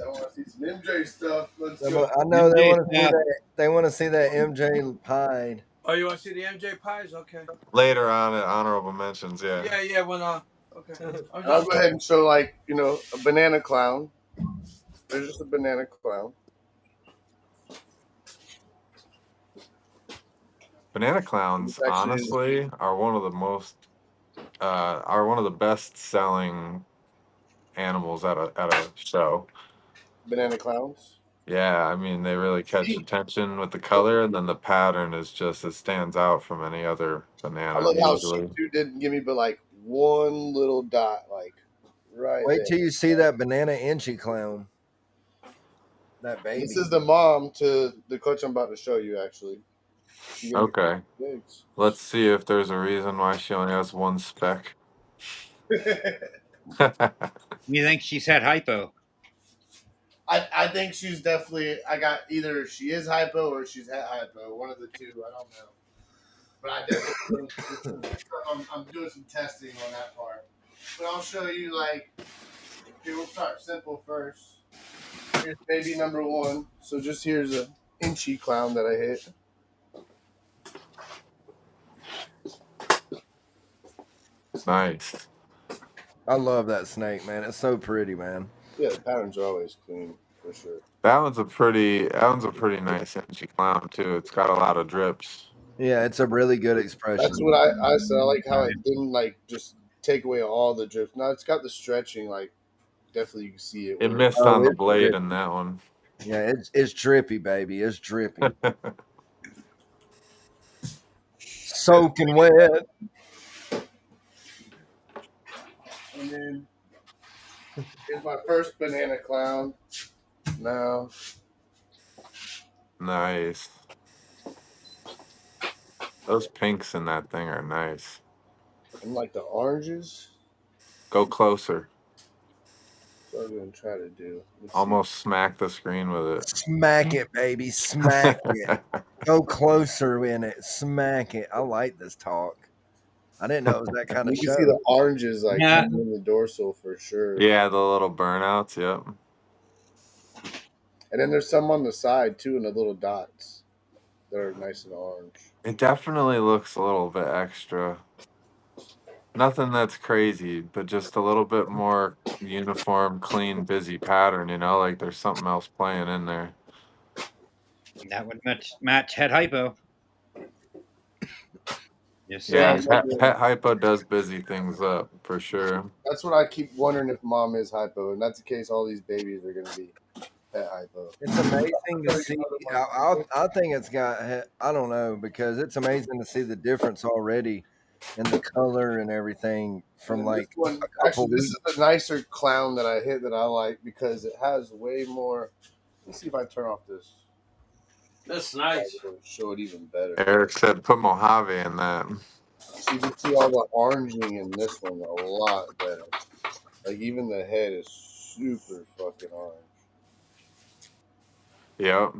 I want to see some MJ stuff. Let's So, go. but I know they MJ want to see stuff. that. They want to see that MJ pied. Oh, you want to see the MJ pies? Okay. Later on at honorable mentions, yeah. Yeah. When okay. I'll go ahead and show like a banana clown. There's just a banana clown. Banana clowns, It's actually honestly, are one of the best selling animals at a show. banana clowns. Yeah, I mean they really catch attention with the color, and then the pattern is just it stands out from any other I banana love how she usually. too didn't give me but like one little dot, like right Wait there. till you see that banana inchy clown. That baby. This is the mom to the coach I'm about to show you. Actually, she gave me Okay, eggs. let's see if there's a reason why she only has one speck. You think she's had hypo? I think she's definitely. I got either she is hypo or she's at hypo. One of the two. I don't know. But I definitely I'm doing some testing on that part. But I'll show you like here. We'll start simple first. Here's baby number one. So just here's a inchy clown that I hit. Nice. I love that snake, man. It's so pretty, man. Yeah, the patterns are always clean for sure. That one's a pretty nice energy clown too. It's got a lot of drips. Yeah, it's a really good expression. That's what I said. I like how it didn't like just take away all the drift. Now it's got the stretching. Like definitely you can see it. It where- missed on the blade in that one. Yeah, it's drippy, baby. It's drippy. Soaking wet. And then here's my first banana clown. Now Nice. Those pinks in that thing are nice. and like the oranges. Go closer. So I'm gonna try to do. Let's see. Almost smack the screen with it. Smack it, baby. Smack it. Go closer in it. Smack it. I like this talk. I didn't know it was that kind of You can show. see the oranges like Yeah. in the dorsal for sure. Yeah, the little burnouts. Yep. And then there's some on the side too, and the little dots that are nice and orange. It definitely looks a little bit extra. Nothing that's crazy, but just a little bit more uniform, clean, busy pattern. Like there's something else playing in there. That would match head hypo. Yes, Yeah, sir. pet hypo does busy things up for sure. That's what I keep wondering if mom is hypo, and that's the case. All these babies are going to be pet hypo. It's amazing to see. I think it's got. I don't know, because it's amazing to see the difference already in the color and everything from And like this one, a couple actually, this weeks. is the nicer clown that I hit that I like because it has way more. Let's see if I turn off this. That's nice. I'll show it even better. Eric said put Mojave in that. So you can see all the oranging in this one a lot better. Like even the head is super fucking orange. Yep.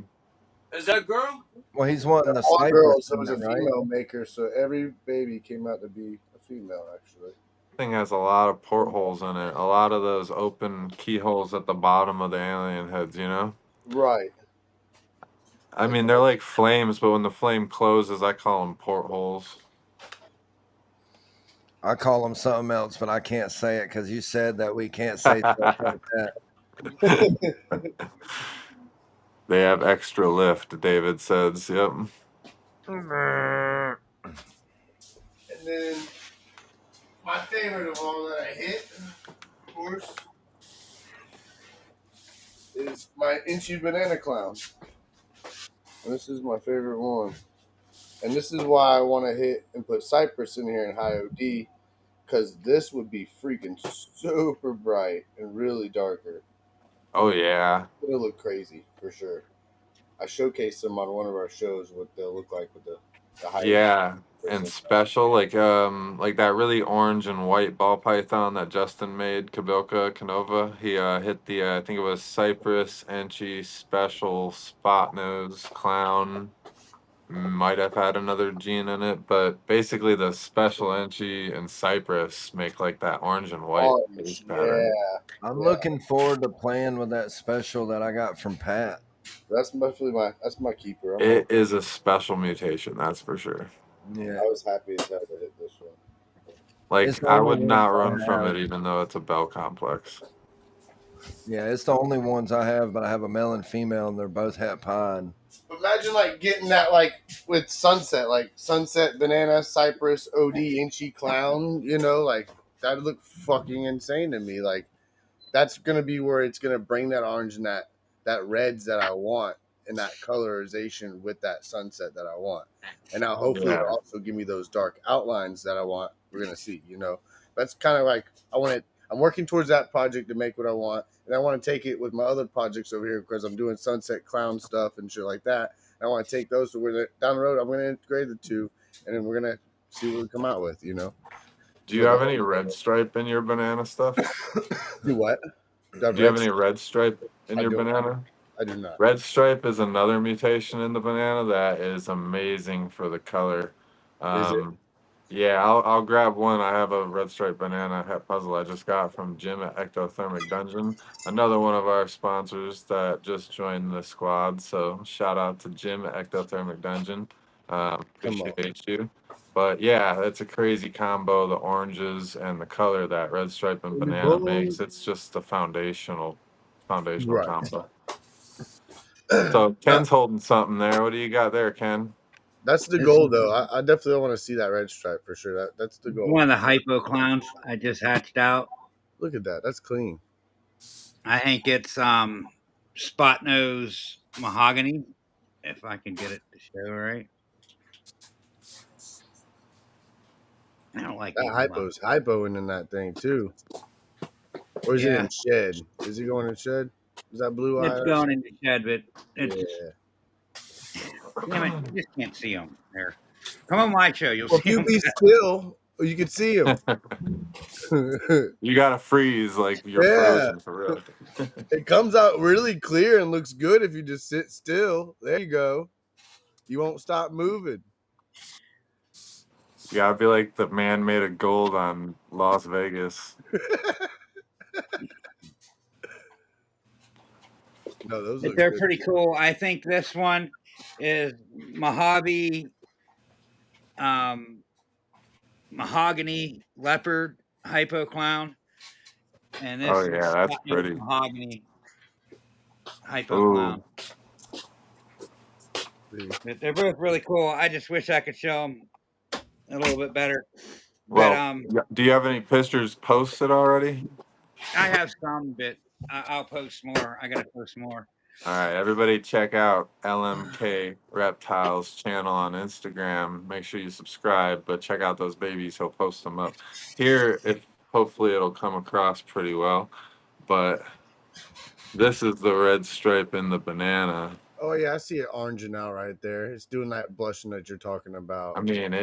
Is that girl? Well, he's wanting the All cypress, girls, so it was a right? female maker, so every baby came out to be a female actually. Thing has a lot of portholes in it. A lot of those open keyholes at the bottom of the alien heads. Right. I mean, they're like flames, but when the flame closes, I call them portholes. I call them something else, but I can't say it because you said that we can't say stuff like that. They have extra lift, David says. Yep. And then my favorite of all that I hit, of course, is my Inchy Banana Clown. And this is my favorite one. And this is why I want to hit and put Cypress in here in high OD, because this would be freaking super bright and really darker. Oh, yeah. It'll look crazy for sure. I showcased them on one of our shows what they'll look like with the high Yeah. And special, like that really orange and white ball python that Justin made, Kabilka Canova. He hit the I think it was Cypress, Enchi, special, spot nose, clown. Might have had another gene in it, but basically the special Enchi and Cypress make like that orange and white orange. pattern. Yeah. I'm looking forward to playing with that special that I got from Pat. That's definitely my keeper. It is a special mutation, that's for sure. Yeah, I was happy as hell to hit this one. it's Like the I only would not ones run I from have. it, even though it's a bell complex. Yeah, it's the only ones I have, but I have a male and female, and they're both het pine. Imagine like getting that like with sunset, like sunset banana, cypress, OD, inchy clown. You know, like that'd look fucking insane to me. Like that's gonna be where it's gonna bring that orange and that reds that I want and that colorization with that sunset that I want. And now hopefully Yeah. it'll also give me those dark outlines that I want. We're gonna see, That's kind of like I want it. I'm working towards that project to make what I want, and I want to take it with my other projects over here because I'm doing sunset clown stuff and shit like that. And I want to take those to where down the road I'm gonna integrate the two, and then we're gonna see what we come out with. Do you have any red stripe in your banana stuff? Do what? That Do you have red. any red stripe in I your don't. banana? I do not. Red stripe is another mutation in the banana that is amazing for the color. Is it? Um, yeah, I'll grab one. I have a red stripe banana het puzzle I just got from Jim at Ectothermic Dungeon, another one of our sponsors that just joined the squad. So shout out to Jim at Ectothermic Dungeon. Come on. Appreciate you. But yeah, it's a crazy combo. The oranges and the color that red stripe and banana makes. It's just a foundational Right. combo. So Ken's holding something there. What do you got there, Ken? That's the It's goal, though. I definitely want to see that red stripe for sure. That's the goal. One of the hypo clowns I just hatched out. Look at that. That's clean. I think it's spot nose mahogany, if I can get it to show right. I don't like That using hypo's hypoing in that thing too. Or is it Yeah, in shed? Is it going in shed? Is that blue eye? it's going in the shed, but it's Yeah. damn it, you just can't see them there. Come on my show, you'll Well, if see you them. be still, you can see him. You gotta freeze like you're Yeah. frozen for real. It comes out really clear and looks good if you just sit still. There you go. You won't stop moving. You gotta be like the man made of gold on Las Vegas. No, those But look they're good. pretty cool. I think this one is Mojave mahogany leopard hypo clown, and Oh this is yeah, that's spot nose pretty. mahogany hypo Ooh, clown. But they're both really cool. I just wish I could show them a little bit better. But well, do you have any pictures posted already? I have some, but I'll post more. I gotta post more. All right, everybody check out LMK Reptiles channel on Instagram. Make sure you subscribe, but check out those babies. He'll post them up here. If hopefully it'll come across pretty well. But this is the red stripe in the banana. Oh yeah, I see it oranging out right there. It's doing that blushing that you're talking I about. mean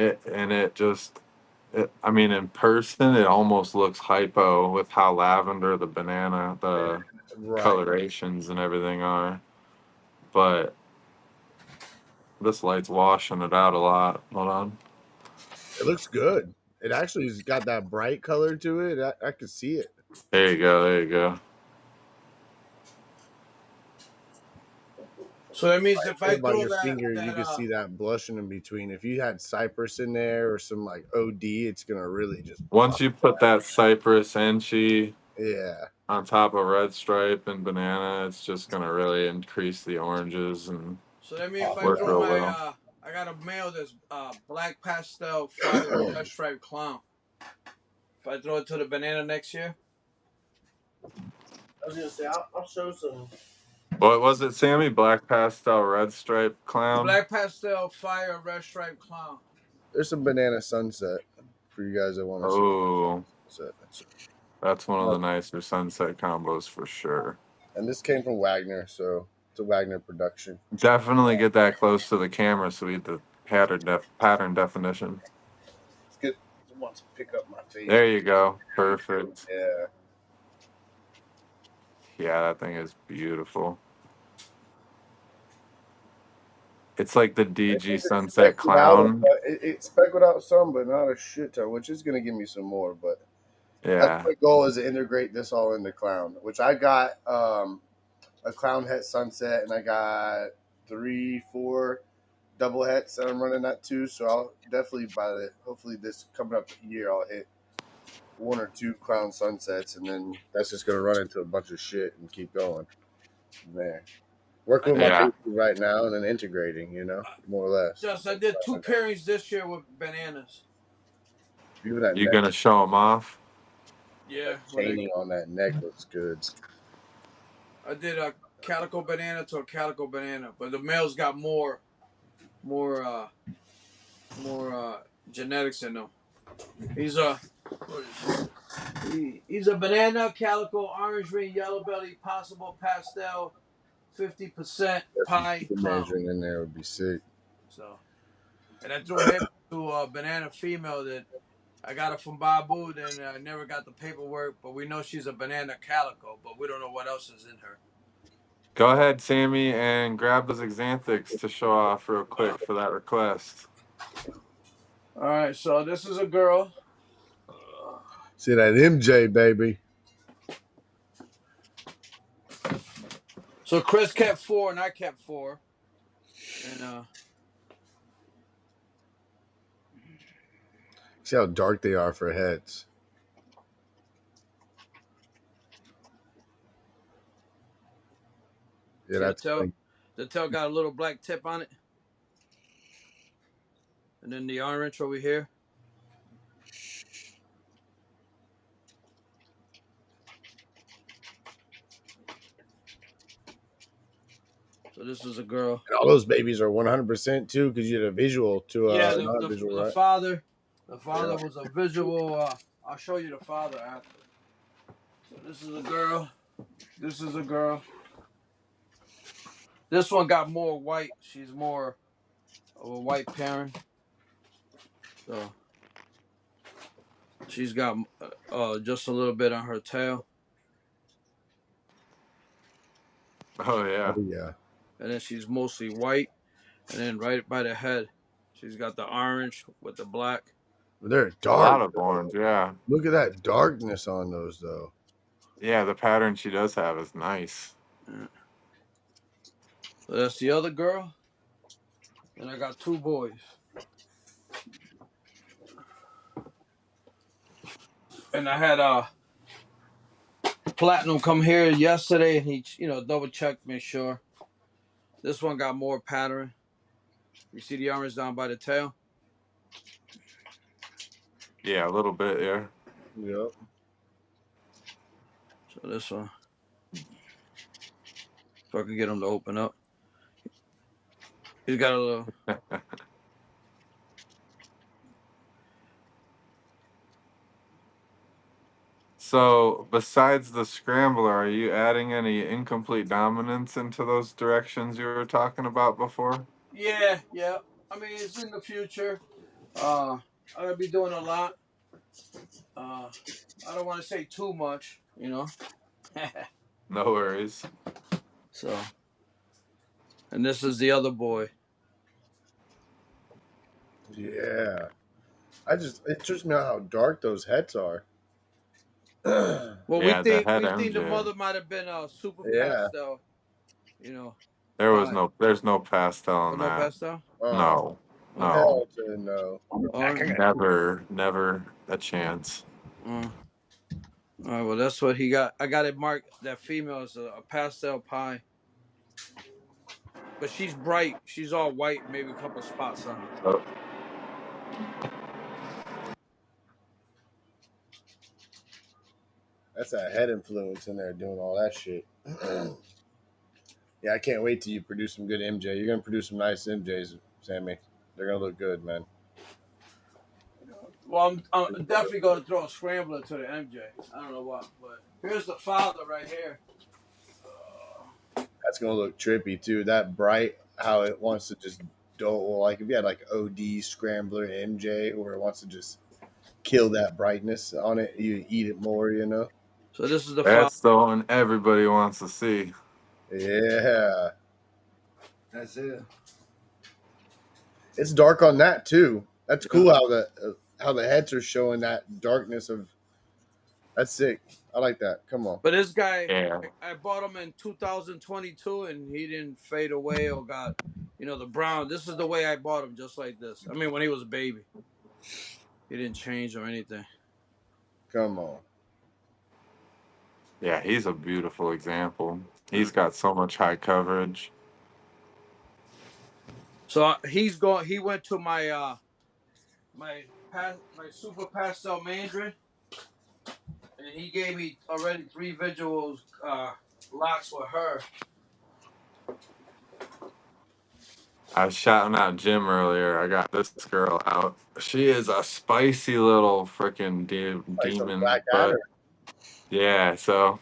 I mean in person it almost looks hypo with how lavender the banana, the Right. colorations and everything are. But this light's washing it out a lot. Hold on. It looks good. It actually has got that bright color to it. I can see it. There you go. There you go. So that means if I About throw your finger, you that can see that blushing in between. If you had cypress in there or some like OD, it's gonna really just Once pop. you put that cypress enchi Yeah. on top of red stripe and banana, it's just gonna really increase the oranges and so that means if I work throw real my well. I got a male that's black pastel fire red stripe clown. If I throw it to the banana next year. I was gonna say I'll show some. What was it, Sammy? Black pastel red stripe clown? Black pastel fire red stripe clown. There's some banana sunset for you guys that want to see. Oh, Sunset. that's one of the nicer sunset combos for sure. And this came from Wagner, so it's a Wagner production. Definitely get that close to the camera so we get the pattern definition. Let's get someone to pick up my face. There you go. Perfect. Yeah. Yeah, that thing is beautiful. It's like the DG It's Sunset speckled out, Clown. but it's speckled out some, but not a shit ton, which is gonna give me some more. But that's Yeah. my goal is to integrate this all into Clown, which I got a clown het sunset, and I got 3, 4 double hets that I'm running that too. So I'll definitely hopefully this coming up year I'll hit 1 or 2 clown sunsets, and then that's just gonna run into a bunch of shit and keep going. Man, working with my Yeah. baby right now and then integrating, more or less. Just I did 2 pairings this year with bananas. Even that You neck, gonna show them off? Yeah, chaining on that neck looks good. I did a calico banana to a calico banana, but the males got more genetics in them. He's a he's a banana, calico, orange ring, yellow belly, possible pastel, 50% pie The clown. measuring in there would be sick. So, and I threw him to a banana female that I got her from Babu. Then I never got the paperwork, but we know she's a banana calico, but we don't know what else is in her. Go ahead, Sammy, and grab those xanthics to show off real quick for that request. All right, so this is a girl. See that MJ, baby. So Chris kept 4 and I kept 4. And See how dark they are for heads. Yeah, that's the tail got a little black tip on it. And then the orange over here. So this is a girl. And all those babies are 100% too, because you had a visual to Yeah, non-visual, the right? father. The father was a visual. I'll show you the father after. So this is a girl. This is a girl. This one got more white. She's more of a white parent. So she's got just a little bit on her tail. Oh yeah. Oh, yeah. And then she's mostly white. And then right by the head, she's got the orange with the black. They're A dark. lot of orange, yeah. Look at that darkness on those, though. Yeah, the pattern she does have is nice. Yeah. So that's the other girl. And I got 2 boys. And I had Platinum come here yesterday, and he, double checked, make sure. This one got more pattern. You see the orange down by the tail? Yeah, a little bit, yeah. Yep. So this one, if I can get him to open up. He's got a little. So, besides the scrambler, are you adding any incomplete dominance into those directions you were talking about before? Yeah. I mean, it's in the future. I'm gonna be doing a lot. I don't want to say too much, No worries. So, and this is the other boy. Yeah. It trips me out how dark those heads are. Well, Yeah, we think head the MJ. mother might have been a super Yeah. pastel, There's no pastel on no that. pastel. No. Hell to no. Never a chance. All right, well, that's what he got. I got it marked. That female is a pastel pie, but she's bright. She's all white, maybe a couple spots on her. Oh, That's that head influence in there doing all that shit. Yeah, I can't wait till you produce some good MJ. You're gonna produce some nice MJs, Sammy. They're gonna look good, man. Well, I'm definitely going to throw a scrambler to the MJ. I don't know what, but here's the father right here. That's gonna look trippy too. That bright, how it wants to just dull. Like if you had like OD scrambler MJ, where it wants to just kill that brightness on it, you eat it more. So this is the father. that's the one everybody wants to see. Yeah, That's it. it's dark on that too. That's cool how the heads are showing that darkness of. That's sick. I like that. Come on. But this guy, Yeah. I bought him in 2022, and he didn't fade away or got, the brown. This is the way I bought him, just like this. I mean, when he was a baby, he didn't change or anything. Come on. Yeah, he's a beautiful example. He's got so much high coverage. So he's going. He went to my my super pastel mandarin, and he gave me already 3 visuals locks with her. I was shouting out Jim earlier. I got this girl out. She is a spicy little freaking Like some demon, black but adder. yeah, so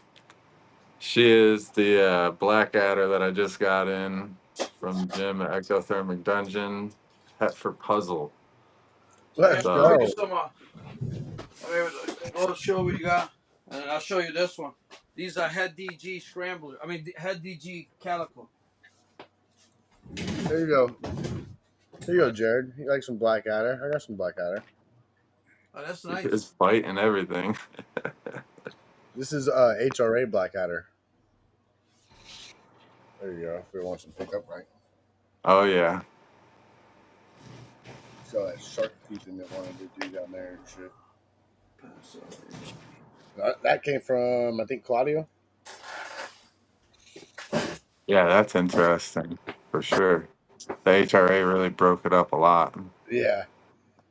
she is the black adder that I just got in from Jim at Ectothermic Dungeon. Pet for puzzle. So I gotta Let's show So you go. some. Go show what you got, and I'll show you this one. These are head DG scrambler. I mean, head DG calico. There you go. Here you go, Jared. You like some black adder? I got some black adder. Oh, that's his nice. bite and everything. This is HRA black adder. There you go. If we want some pickup, right? Oh yeah. Saw that shark teeth in that wanted to do down there and shit. That came from, I think, Claudio. Yeah, that's interesting for sure. The HRA really broke it up a lot. Yeah.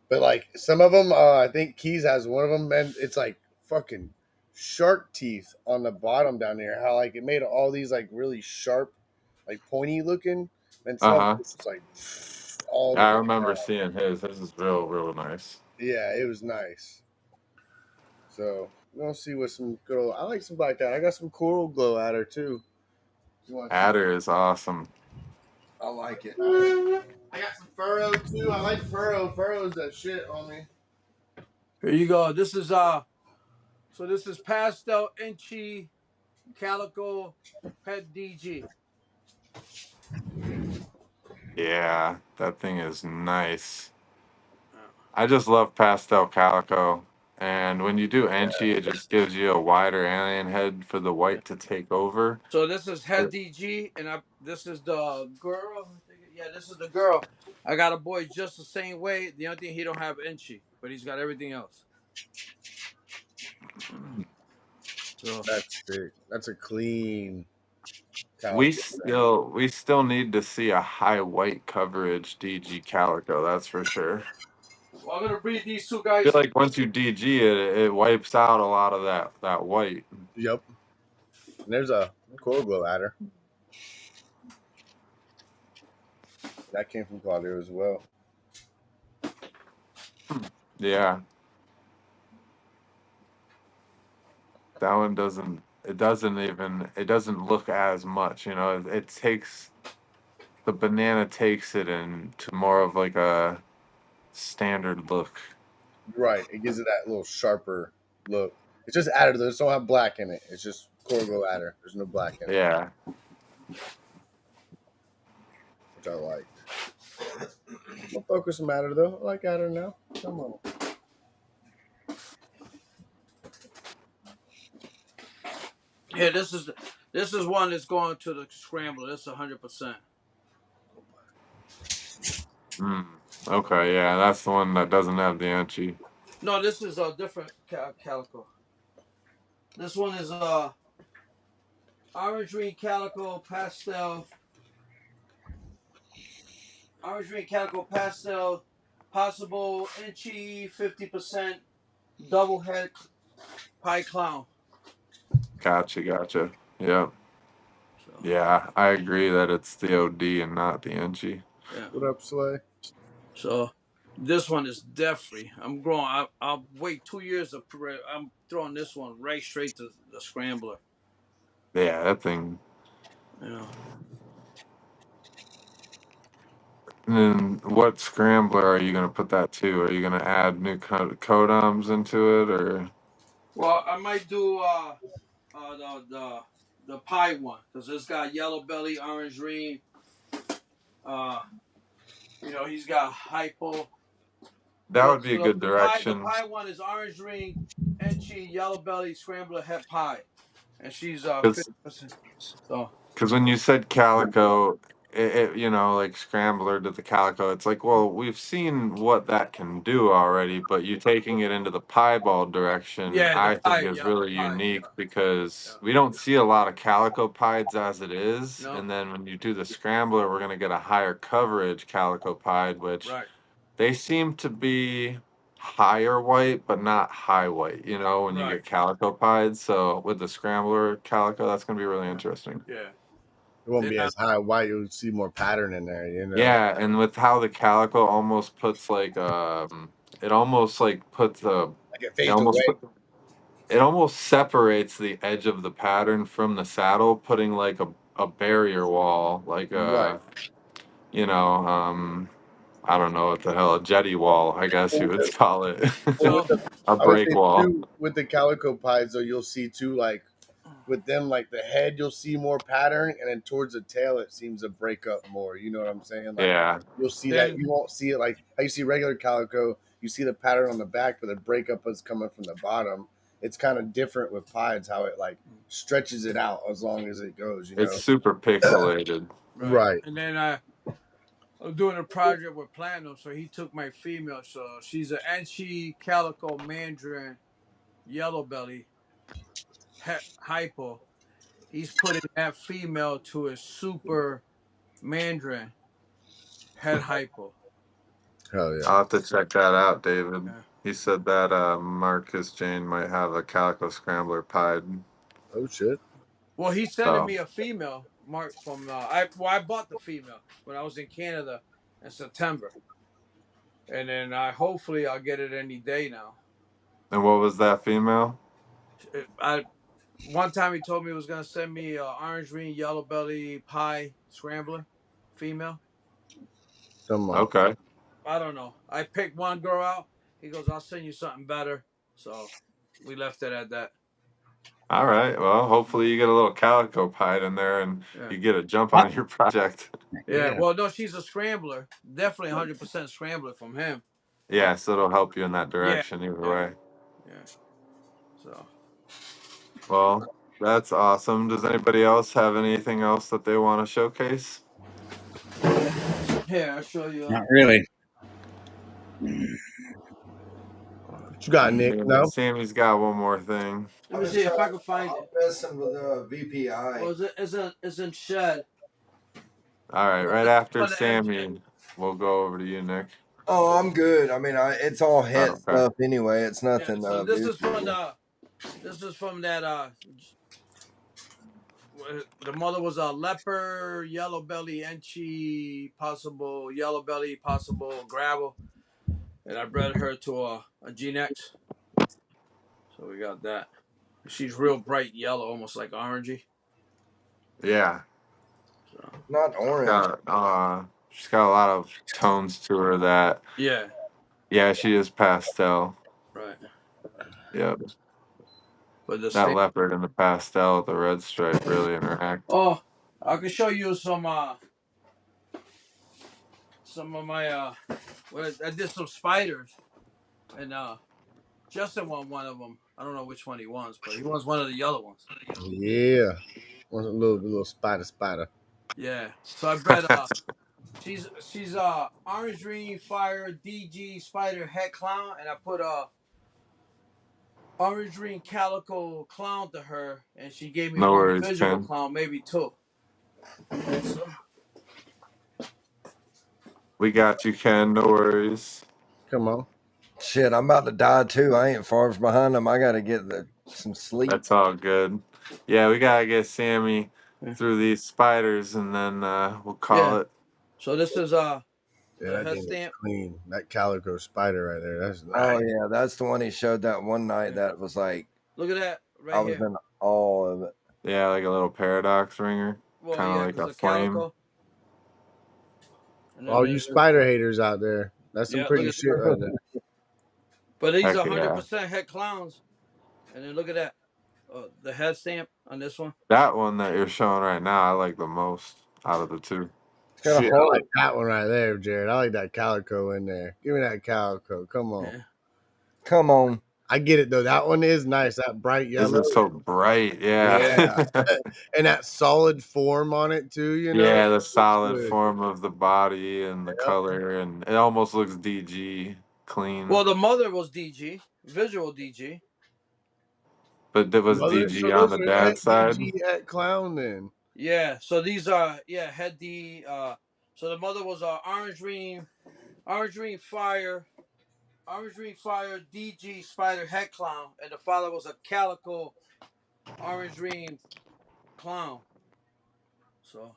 But like some of them, I think Keys has one of them, and it's like fucking shark teeth on the bottom down there. How like it made all these like really sharp, like pointy looking, and some of Uh-huh. it's just like all the I way remember down. seeing his. His is real nice. Yeah, it was nice. So we're gonna see what some good old. I like some black adder. I got some coral glow adder too. You want to see? Adder is awesome. I like it. I got some furrow too. I like furrow. Furrow's that shit on me. Here you go. This is So this is pastel inchy calico head DG. Yeah, that thing is nice. I just love pastel calico. And when you do Enchi, it just gives you a wider alien head for the white to take over. So this is head DG, and this is the girl. Yeah, this is the girl. I got a boy just the same way. The only thing he don't have inchy, but he's got everything else. So That's big. That's a clean We calico. still need to see a high white coverage DG calico, that's for sure. well, I'm gonna breed these two I feel guys. like once you DG it, it wipes out a lot of that white. Yep. And there's a coral glow adder. That came from Claudio as well. Yeah. That one doesn't look as much, it takes the banana takes it into more of like a standard look. Right. It gives it that little sharper look. It's just adder. There's don't have black in it. It's just coral glow adder. There's no black in it, Yeah. which I like. I'll focus some adder though. I like adder now. Come on. Yeah, this is one that's going to the scrambler. That's 100%. Okay, yeah, that's the one that doesn't have the Enchi. No, this is a different calico. This one is orange green calico pastel. Orange green calico pastel, possible inchy 50% double head pie clown. Gotcha. Yeah. So, Yeah, I agree that it's the OD and not the Enchi. yeah. What up, Slay? So this one is definitely. I'm growing. I'll wait 2 years. I'm throwing this one right straight to the scrambler. Yeah, that thing. Yeah. And then what scrambler are you gonna put that to? Are you gonna add new codons into it, or? Well, I might do the pie one because it's got yellow belly, orange green. He's got hypo. That would be a good The direction. pie one is orange ring, Enchi yellow belly scrambler het pie, and she's 50%. So Because when you said calico, you know, like scrambler to the calico, it's like, well, we've seen what that can do already, but you taking it into the piebald direction, yeah, the I think pie, is yeah, the really pie, unique yeah, because we don't see a lot of calico pieds as it is. no, And then when you do the scrambler, we're going to get a higher coverage calico pied, which right, they seem to be higher white, but not high white, you know, when you right, get calico pied. So with the scrambler calico, that's going to be really interesting. yeah. It won't Then be as high white. You'll see more pattern in there, you know. Yeah, and with how the calico almost puts like it almost like puts a Like it it fades almost away. put, it almost separates the edge of the pattern from the saddle, putting like a barrier wall, like Right. you know, I don't know what the hell, a jetty wall, I guess you would call it. Well, with so the, A I would break say wall. too, with the calico pies though, you'll see too, like with them, like the head, you'll see more pattern, and then towards the tail, it seems to break up more. You know what I'm saying? Like Yeah. you'll see that then you won't see it like how you see regular calico. You see the pattern on the back, but the breakup is coming from the bottom. It's kind of different with pies, how it like stretches it out as long as it goes. You It's know? super pixelated. right, Right. and then I'm doing a project with Platinum, so he took my female. So she's an Enchi calico mandarin yellow belly het hypo. He's putting that female to a super mandarin het hypo. Hell yeah. I'll have to check that out, David. Yeah. He said that Marcus Jane might have a calico scrambler pied. Oh shit. Well, he's sending So me a female, Mark, from I bought the female when I was in Canada in September, and then hopefully I'll get it any day now. and what was that female? I One time he told me he was gonna send me orange green yellow belly pie scrambler, female. Come on. Okay. I don't know. I picked one girl out. He goes, "I'll send you something better." So we left it at that. All right. Well, hopefully you get a little calico pied in there and Yeah. you get a jump on your project. Yeah. Yeah. Well, no, she's a scrambler. Definitely 100% scrambler from him. Yeah, so it'll help you in that Yeah. direction either Yeah. way. Yeah. So Well, that's awesome. Does anybody else have anything else that they want to showcase? yeah, I'll show you. Not really. What you got, Nick? No. Sammy's got one more thing. Let me see if I can find it. Messing with VPI. Well, it's in shed. All right, Well, right this after one ends Sammy, we'll go over to you, Nick. Oh, I'm good. I mean, it's all het Okay. stuff anyway. It's Yeah, nothing. so this is from beautiful. that the mother was a leopard, yellow belly, enchi, possible yellow belly, possible gravel, and I bred her to a G-Nex. So we got that. She's real bright yellow, almost like orangey. Yeah. So Not orange. She's got a lot of tones to her that, yeah, she is pastel. right. Yep. But the That leopard and the pastel with the red stripe really interact. Oh, I can show you some of my I did some spiders, and Justin won one of them. I don't know which one he wants, but he wants one of the yellow ones. Yeah. Want a little spider. Yeah. So I bred she's orange green fire DG spider head clown, and I put orange green calico clown to her, and she gave me No one worries, visual Ken. clown, maybe two. So, We got you, Ken. No worries. Come on. Shit, I'm about to die too. I ain't far behind them. I got to get some sleep. That's all good. Yeah, we gotta get Sammy through these spiders, and then we'll call it. So this is Yeah, the that head thing is stamp. clean. That calico spider right there. That's nice. Oh yeah, that's the one he showed that one night. That was like, Look at that right I was here. in awe of it. Yeah, like a little paradox ringer, Well, kind of yeah, like a because the flame. calico. And then All you there's- spider haters out there. That's some Yeah, pretty look at shit right there. But these Heck are yeah. 100% head clowns. And then look at that. The head stamp on this one. That one that you're showing right now, I like the most out of the two. It's got a Shit, I hole. like that one right there, Jared. I like that calico in there. Give me that calico. Come on. Yeah. Come on. I get it though. That one is nice. That bright This yellow. is so bright. Yeah. Yeah. And that solid form on it too, you know? Yeah, the Looks solid good. form of the body and the Yep. color, and it almost looks DG clean. Well, the mother was DG, visual DG. But there was Mother, so DG on those the are at dad's side. DG at clown then. Yeah. So these are head D. So the mother was orange green fire, DG spider head clown, and the father was a calico orange green clown. So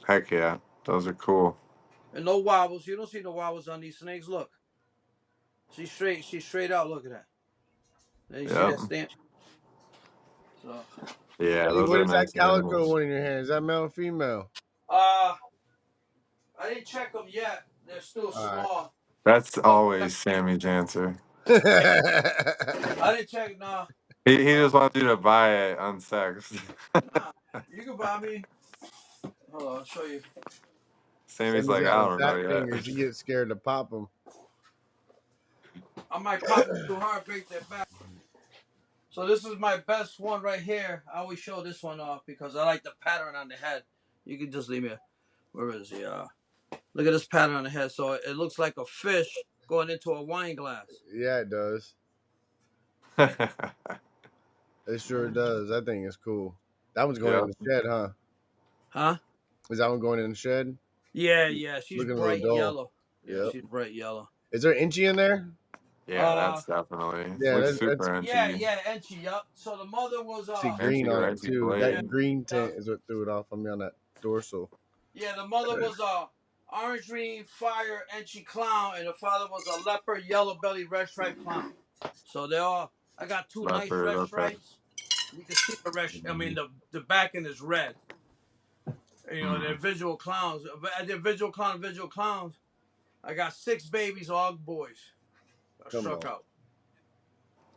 Heck yeah, those are cool. and no wobbles. You don't see no wobbles on these snakes. Look, she's straight. She's straight out. Look at that. And you see Yep. that stamp. So Yeah, Hey, those what are is that nice calico animals. one in your hand? Is that male or female? I didn't check them yet. They're still All right. small. That's But always Sammy's answer. I didn't check. Nah, He just wants you to buy it unsext. nah. You can buy me. Hold on, I'll show you. Sammy's Sammy's like, got I them don't know fat yet. fingers. He gets scared to pop them. I might pop them too hard, break their back. So this is my best one right here. I always show this one off because I like the pattern on the head. You can just leave me. Where is he? Look at this pattern on the head. So it looks like a fish going into a wine glass. Yeah, it does. It sure does. That thing is cool. That one's going in Yep. the shed, huh? Huh? Is that one going in the shed? Yeah. She's Looking a little bright dull. yellow. Yeah, Yep. she's bright yellow. Is there Inchy in there? Yeah, that's definitely Yeah, looks that's super edgy. And she up. So the mother was see green Edgy on or it edgy too. yeah, That blade. green tint is what threw it off on me on that dorsal. yeah, the mother was orange green fire entry clown, and the father was a leopard yellow belly red stripe clown. So they all. I got two nice Leopard, red okay. stripes. You can see the red. I mean the back end is red. You know they're visual clowns. They're visual clowns. I got 6 babies, all boys. I Come struck on. out.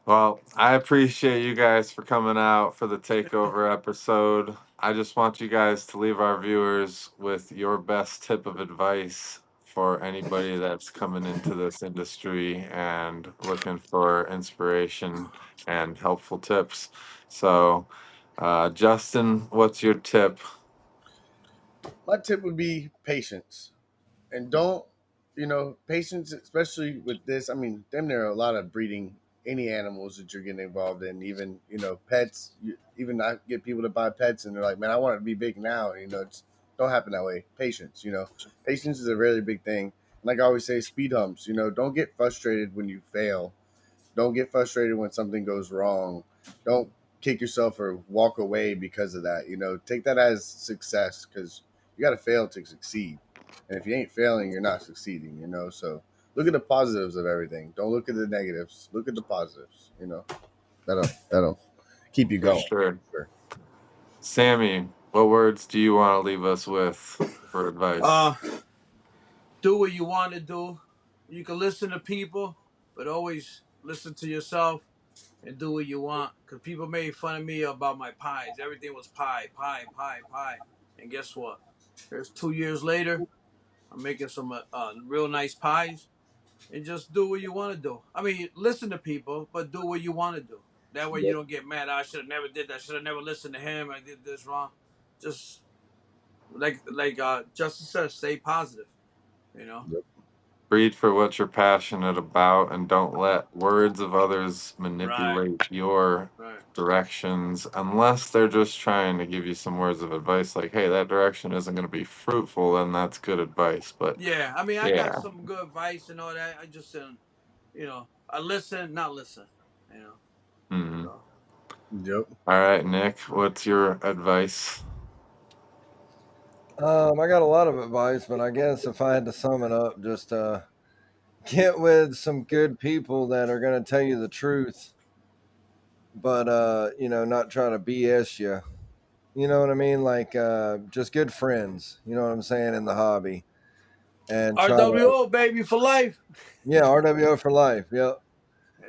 Well, I appreciate you guys for coming out for the takeover episode. I just want you guys to leave our viewers with your best tip of advice for anybody that's coming into this industry and looking for inspiration and helpful tips. So, Justin, what's your tip? My tip would be patience. And don't, patience, especially with this. I mean, damn near a lot of breeding any animals that you're getting involved in, even, pets. Even I get people to buy pets and they're like, man, I want it to be big now. It's don't happen that way. Patience, patience is a really big thing. Like I always say, speed humps, don't get frustrated when you fail. Don't get frustrated when something goes wrong. Don't kick yourself or walk away because of that. Take that as success because you got to fail to succeed. And if you ain't failing, you're not succeeding. So look at the positives of everything. Don't look at the negatives. Look at the positives. That'll keep you For going. sure. Sammy, what words do you want to leave us with for advice? Do what you want to do. You can listen to people, but always listen to yourself and do what you want. Because people made fun of me about my pies. Everything was pie. And guess what? Here's 2 years later, I'm making some real nice pies. And just do what you want to do. I mean, listen to people, but do what you want to do. That way you don't get mad. I should have never did that. Should have never listened to him. I did this wrong. Just like Justin says, stay positive. Breed for what you're passionate about and don't let words of others manipulate your directions unless they're just trying to give you some words of advice like, hey, that direction isn't going to be fruitful, then that's good advice. But yeah, I mean, I got some good advice and all that. I just I listen, not listen. Mm-hmm. Yep. All right, Nick, what's your advice? I got a lot of advice, but I guess if I had to sum it up, just get with some good people that are going to tell you the truth, but not try to BS you. You know what I mean? Like just good friends. You know what I'm saying in the hobby, and try to, R.W.O baby for life. yeah, RWO for life. Yep.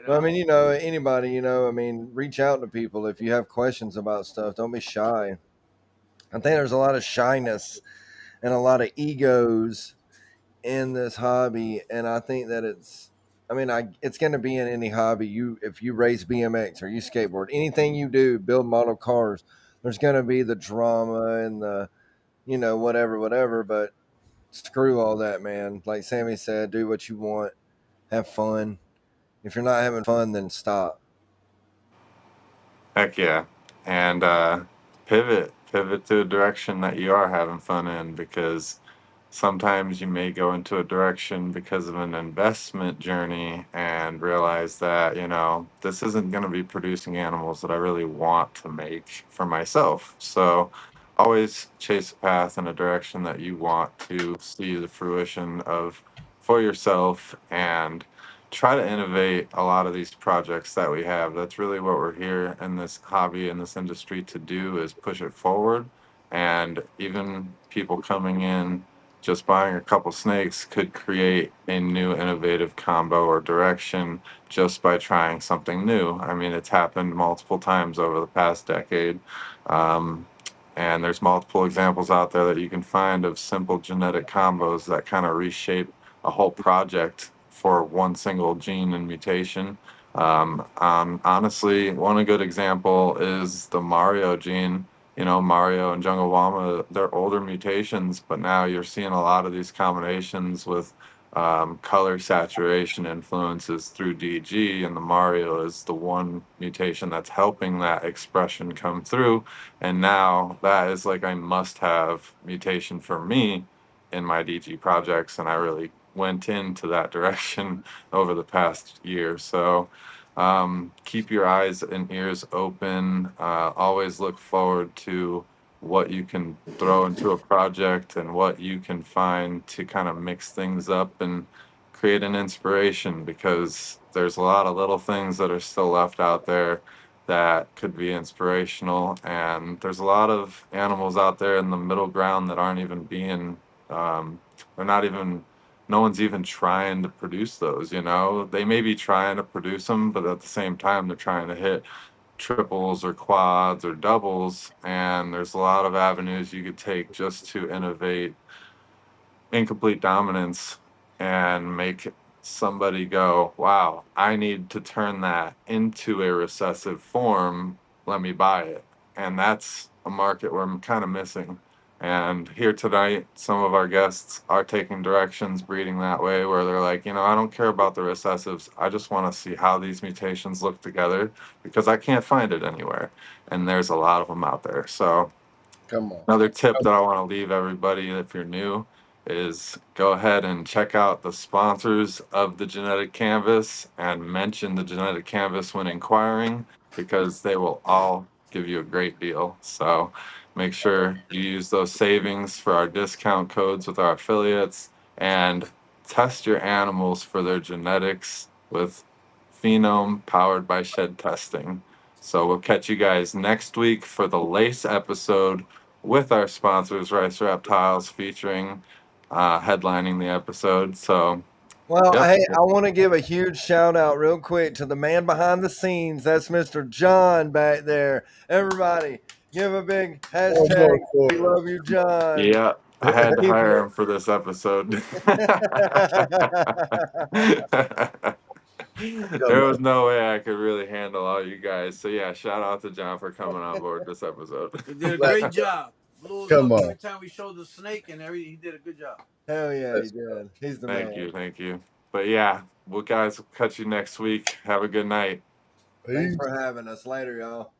But I mean, anybody, I mean, reach out to people if you have questions about stuff. Don't be shy. I think there's a lot of shyness and a lot of egos in this hobby, and I think that it's going to be in any hobby. If you race BMX or you skateboard, anything you do, build model cars, there's going to be the drama and the whatever, but screw all that, man. Like Sammy said, do what you want, have fun. If you're not having fun, then stop. Heck yeah. And pivot to a direction that you are having fun in, because sometimes you may go into a direction because of an investment journey and realize that, this isn't going to be producing animals that I really want to make for myself. So always chase a path in a direction that you want to see the fruition of for yourself, and try to innovate a lot of these projects that we have. That's really what we're here in this hobby, in this industry, to do, is push it forward. And even people coming in just buying a couple snakes could create a new innovative combo or direction just by trying something new. I mean, it's happened multiple times over the past decade. Um, and there's multiple examples out there that you can find of simple genetic combos that kind of reshape a whole project for one single gene and mutation. Honestly, one good example is the Mario gene. Mario and Jungle Llama, they're older mutations, but now you're seeing a lot of these combinations with color saturation influences through DG, and the Mario is the one mutation that's helping that expression come through. And now that is like a must have mutation for me in my DG projects, and I really went into that direction over the past year. So keep your eyes and ears open. Always look forward to what you can throw into a project and what you can find to kind of mix things up and create an inspiration, because there's a lot of little things that are still left out there that could be inspirational. And there's a lot of animals out there in the middle ground that aren't even being, they're not even, no one's even trying to produce those. They may be trying to produce them, but at the same time they're trying to hit triples or quads or doubles. And there's a lot of avenues you could take just to innovate incomplete dominance and make somebody go, wow, I need to turn that into a recessive form, let me buy it. And that's a market where I'm kind of missing. And here tonight, some of our guests are taking directions breeding that way, where they're like, I don't care about the recessives. I just want to see how these mutations look together, because I can't find it anywhere. And there's a lot of them out there. So Come on. another tip that I want to leave everybody, if you're new, is go ahead and check out the sponsors of the Genetic Canvas and mention the Genetic Canvas when inquiring, because they will all give you a great deal. So make sure you use those savings for our discount codes with our affiliates, and test your animals for their genetics with Phenome powered by Shed Testing. So we'll catch you guys next week for the Lace episode with our sponsors, Rice Reptiles, featuring headlining the episode. So, Well, yep. hey, I want to give a huge shout out real quick to the man behind the scenes. That's Mr. John back there. Everybody, give a big hashtag. We love you, John. Yeah, I had to Keep hire it. him for this episode. There was no way I could really handle all you guys. So yeah, shout out to John for coming on board this episode. He did a great job. Blew us Come up on. every time we showed the snake and he did a good job. Hell yeah, he did. He's the man. Thank you. But yeah, we'll catch you next week. Have a good night. Thanks for having us. Later, y'all.